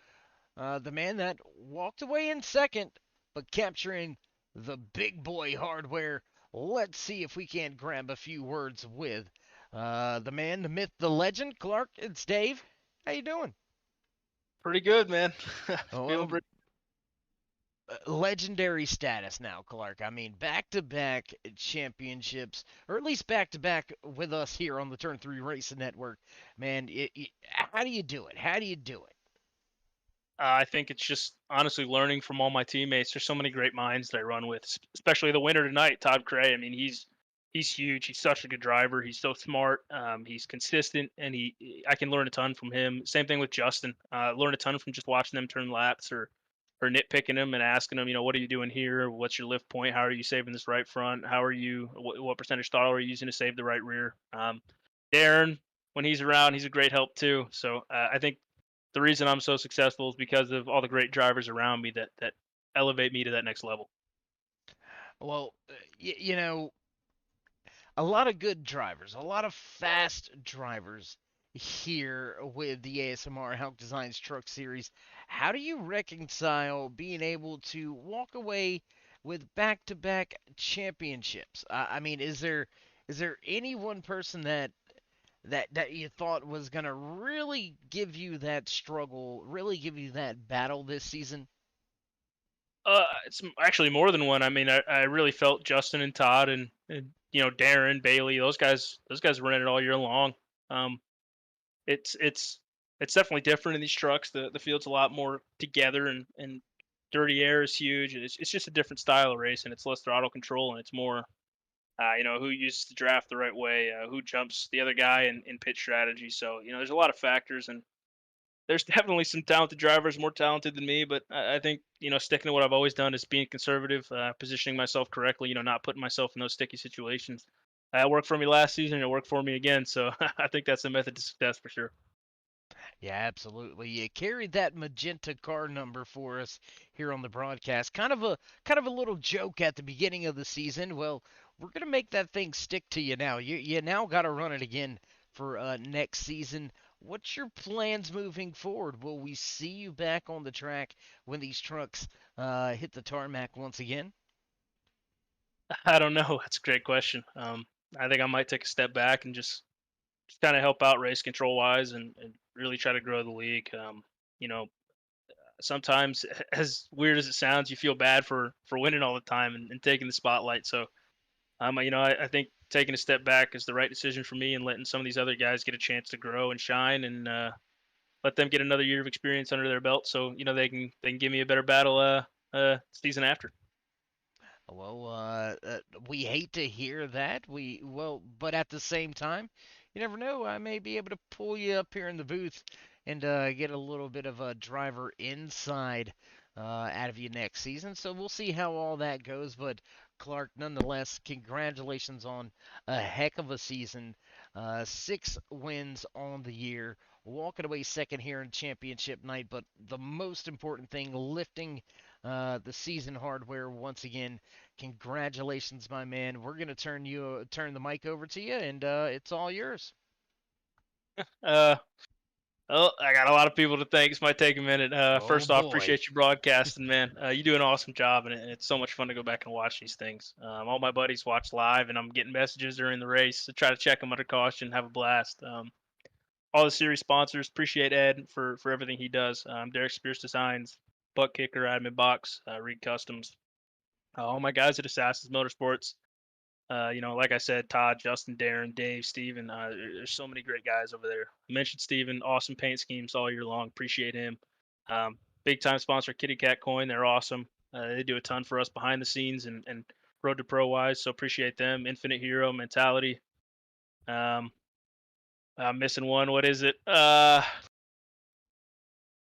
the man that walked away in second, but capturing the big boy hardware. Let's see if we can't grab a few words with the man, the myth, the legend, Clark. It's Dave. How you doing? Pretty good, man. Oh, Feeling pretty. Legendary status now, Clark. I mean, back-to-back championships, or at least back-to-back with us here on the Turn 3 Racing Network. Man, how do you do it? How do you do it? I think it's just honestly learning from all my teammates. There's so many great minds that I run with, especially the winner tonight, Todd Cray. I mean, he's huge. He's such a good driver. He's so smart. He's consistent, and I can learn a ton from him. Same thing with Justin. Learn a ton from just watching them turn laps or nitpicking them and asking them, what are you doing here? What's your lift point? How are you saving this right front? How are you? What percentage throttle are you using to save the right rear? Darren, when he's around, he's a great help too. So I think the reason I'm so successful is because of all the great drivers around me that elevate me to that next level. Well, a lot of good drivers, a lot of fast drivers here with the ASMR HAUCK Designs Truck Series. How do you reconcile being able to walk away with back-to-back championships? I mean, is there any one person that you thought was gonna really give you that struggle, really give you that battle this season? It's actually more than one. I mean, I really felt Justin and Todd and Darren Bailey. Those guys running it all year long. Um, it's definitely different in these trucks. The field's a lot more together and dirty air is huge. It's just a different style of racing. It's less throttle control and it's more who uses the draft the right way, who jumps the other guy in pit strategy. So there's a lot of factors and there's definitely some talented drivers more talented than me, but I think sticking to what I've always done is being conservative, positioning myself correctly, not putting myself in those sticky situations. It worked for me last season, and it worked for me again, so I think that's the method to success for sure. Yeah, absolutely. You carried that magenta car number for us here on the broadcast. Kind of a little joke at the beginning of the season. Well, we're gonna make that thing stick to you now. You now got to run it again for next season. What's your plans moving forward? Will we see you back on the track when these trucks hit the tarmac once again? I don't know. That's a great question. I think I might take a step back and just kind of help out race control wise and really try to grow the league. You know, sometimes, as weird as it sounds, you feel bad for winning all the time and taking the spotlight. So, I think taking a step back is the right decision for me and letting some of these other guys get a chance to grow and shine and let them get another year of experience under their belt. So, they can give me a better battle season after. Well, we hate to hear that. But at the same time, you never know. I may be able to pull you up here in the booth and get a little bit of a driver inside out of you next season. So we'll see how all that goes. But Clark, nonetheless, congratulations on a heck of a season. 6 wins on the year, walking away second here in championship night. But the most important thing, lifting the season hardware once again. Congratulations, my man. We're gonna turn the mic over to you, and it's all yours. Uh, well, I got a lot of people to thank. This might take a minute. Oh First off, boy. appreciate you broadcasting, man. You do an awesome job, and it's so much fun to go back and watch these things. All my buddies watch live, and I'm getting messages during the race to try to check them under caution, have a blast. All the series sponsors, appreciate Ed for everything he does. Derek Spears Designs, Butt Kicker, Admin Box, Reed Customs, all my guys at Assassins Motorsports. Like I said, Todd, Justin, Darren, Dave, Steven, there's so many great guys over there. I mentioned Steven, awesome paint schemes all year long. Appreciate him. Big time sponsor, Kitty Cat Coin. They're awesome. They do a ton for us behind the scenes and road to pro wise. So appreciate them. Infinite Hero Mentality. I'm missing one. What is it?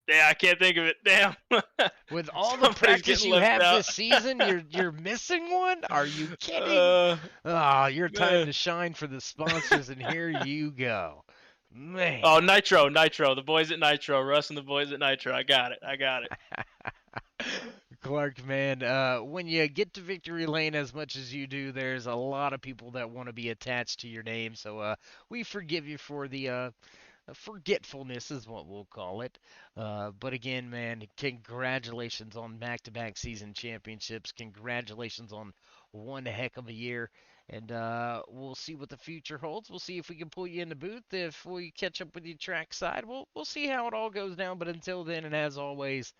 Yeah, I can't think of it. Damn. With all the Somebody's practice getting you left have out. this season, you're missing one? Are you kidding? Your time Man. to shine for the sponsors, and here you go. Man. Oh, Nitro. The boys at Nitro. Russ and the boys at Nitro. I got it. Clark, man, when you get to victory lane as much as you do, there's a lot of people that want to be attached to your name. So we forgive you for the forgetfulness, is what we'll call it. But again, man, congratulations on back-to-back season championships. Congratulations on one heck of a year. And we'll see what the future holds. We'll see if we can pull you in the booth. If we catch up with you trackside, we'll see how it all goes down. But until then, and as always,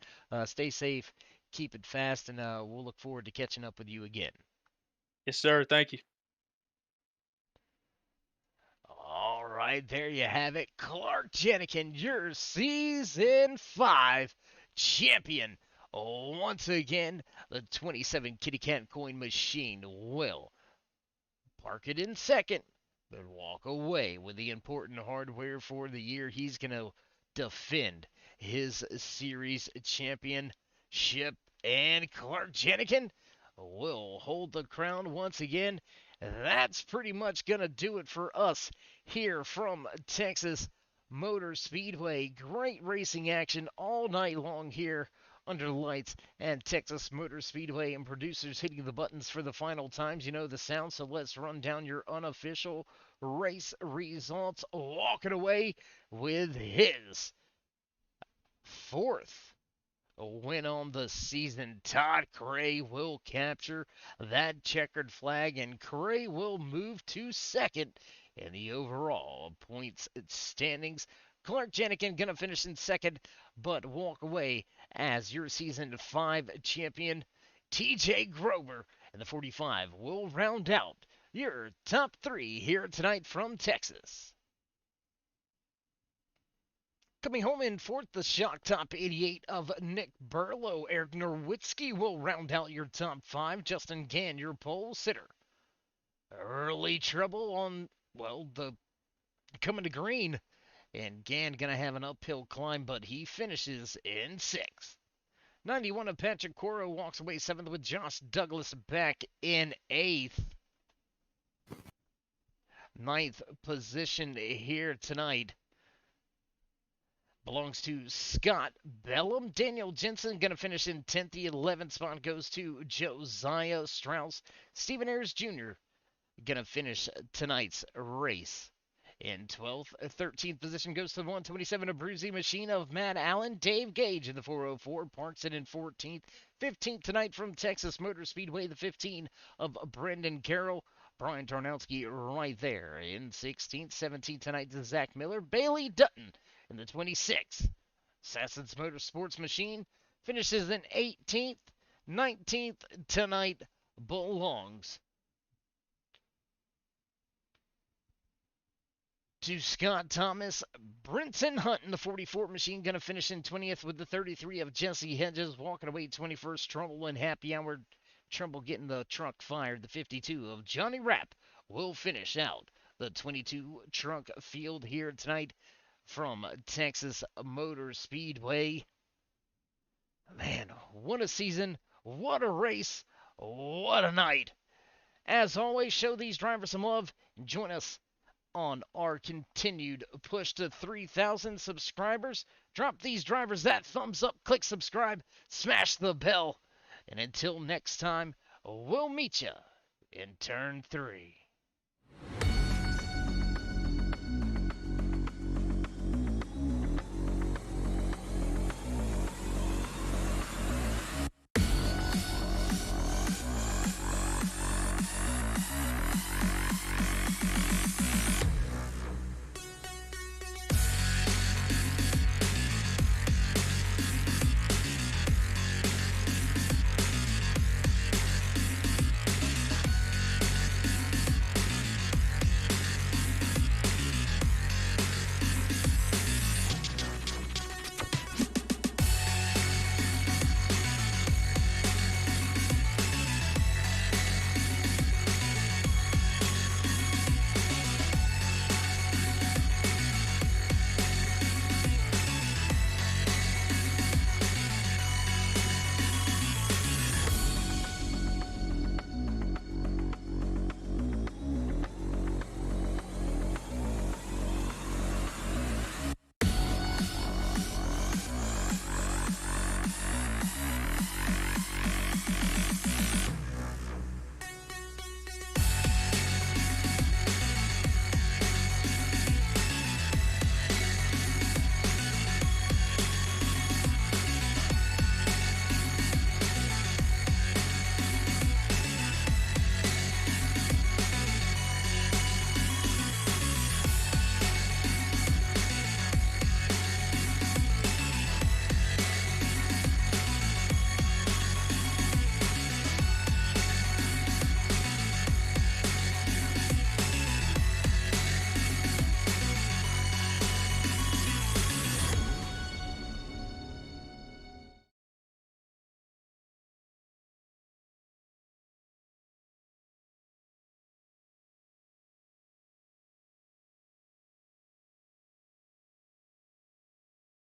stay safe, keep it fast, and we'll look forward to catching up with you again. Yes, sir. Thank you. All right, there you have it. Clark Jenikin, your Season 5 champion. Once again, the 27 Kitty Cat coin machine will park it in second, but walk away with the important hardware for the year. He's going to defend his series championship, and Clark Jenikin will hold the crown once again. That's pretty much going to do it for us here from Texas Motor Speedway. Great racing action all night long here under the lights and Texas Motor Speedway, and producers hitting the buttons for the final times. You know the sound, so let's run down your unofficial race results. Walking away with his fourth win on the season. Todd Cray will capture that checkered flag, and Cray will move to second in the overall points standings. Clark Jenikin gonna finish in second, but walk away as your season 5 champion. TJ Grover and the 45 will round out your top 3 here tonight from Texas. Coming home in fourth, the Shock Top 88 of Nick Burlow. Eric Norwitzki will round out your top 5. Justin Gann, your pole sitter. Early trouble on, well, the coming to green. And Gann going to have an uphill climb, but he finishes in 6th. 91 of Patrick Coro walks away 7th with Josh Douglas back in 8th. 9th position here tonight belongs to Scott Bellum. Daniel Jensen going to finish in 10th. The 11th spot goes to Josiah Strauss. Stephen Ayers Jr. going to finish tonight's race in 12th. 13th position goes to the 127 of Bruzy Machine of Matt Allen. Dave Gage in the 404 parks it in 14th. 15th tonight from Texas Motor Speedway, the 15 of Brendan Carroll. Brian Tarnowski right there in 16th. 17th tonight to Zach Miller. Bailey Dutton in the 26th. Sasson's Motorsports Machine finishes in 18th. 19th tonight belongs to Scott Thomas. Brenton Hunt in the 44 machine going to finish in 20th with the 33 of Jesse Hedges. Walking away 21st, Trumbull and Happy Hour. Trumbull getting the truck fired. The 52 of Johnny Rapp will finish out the 22 truck field here tonight from Texas Motor Speedway. Man, what a season, what a race, what a night. As always, show these drivers some love and join us on our continued push to 3,000 subscribers. Drop these drivers that thumbs up, click subscribe, smash the bell, and until next time, we'll meet you in turn 3.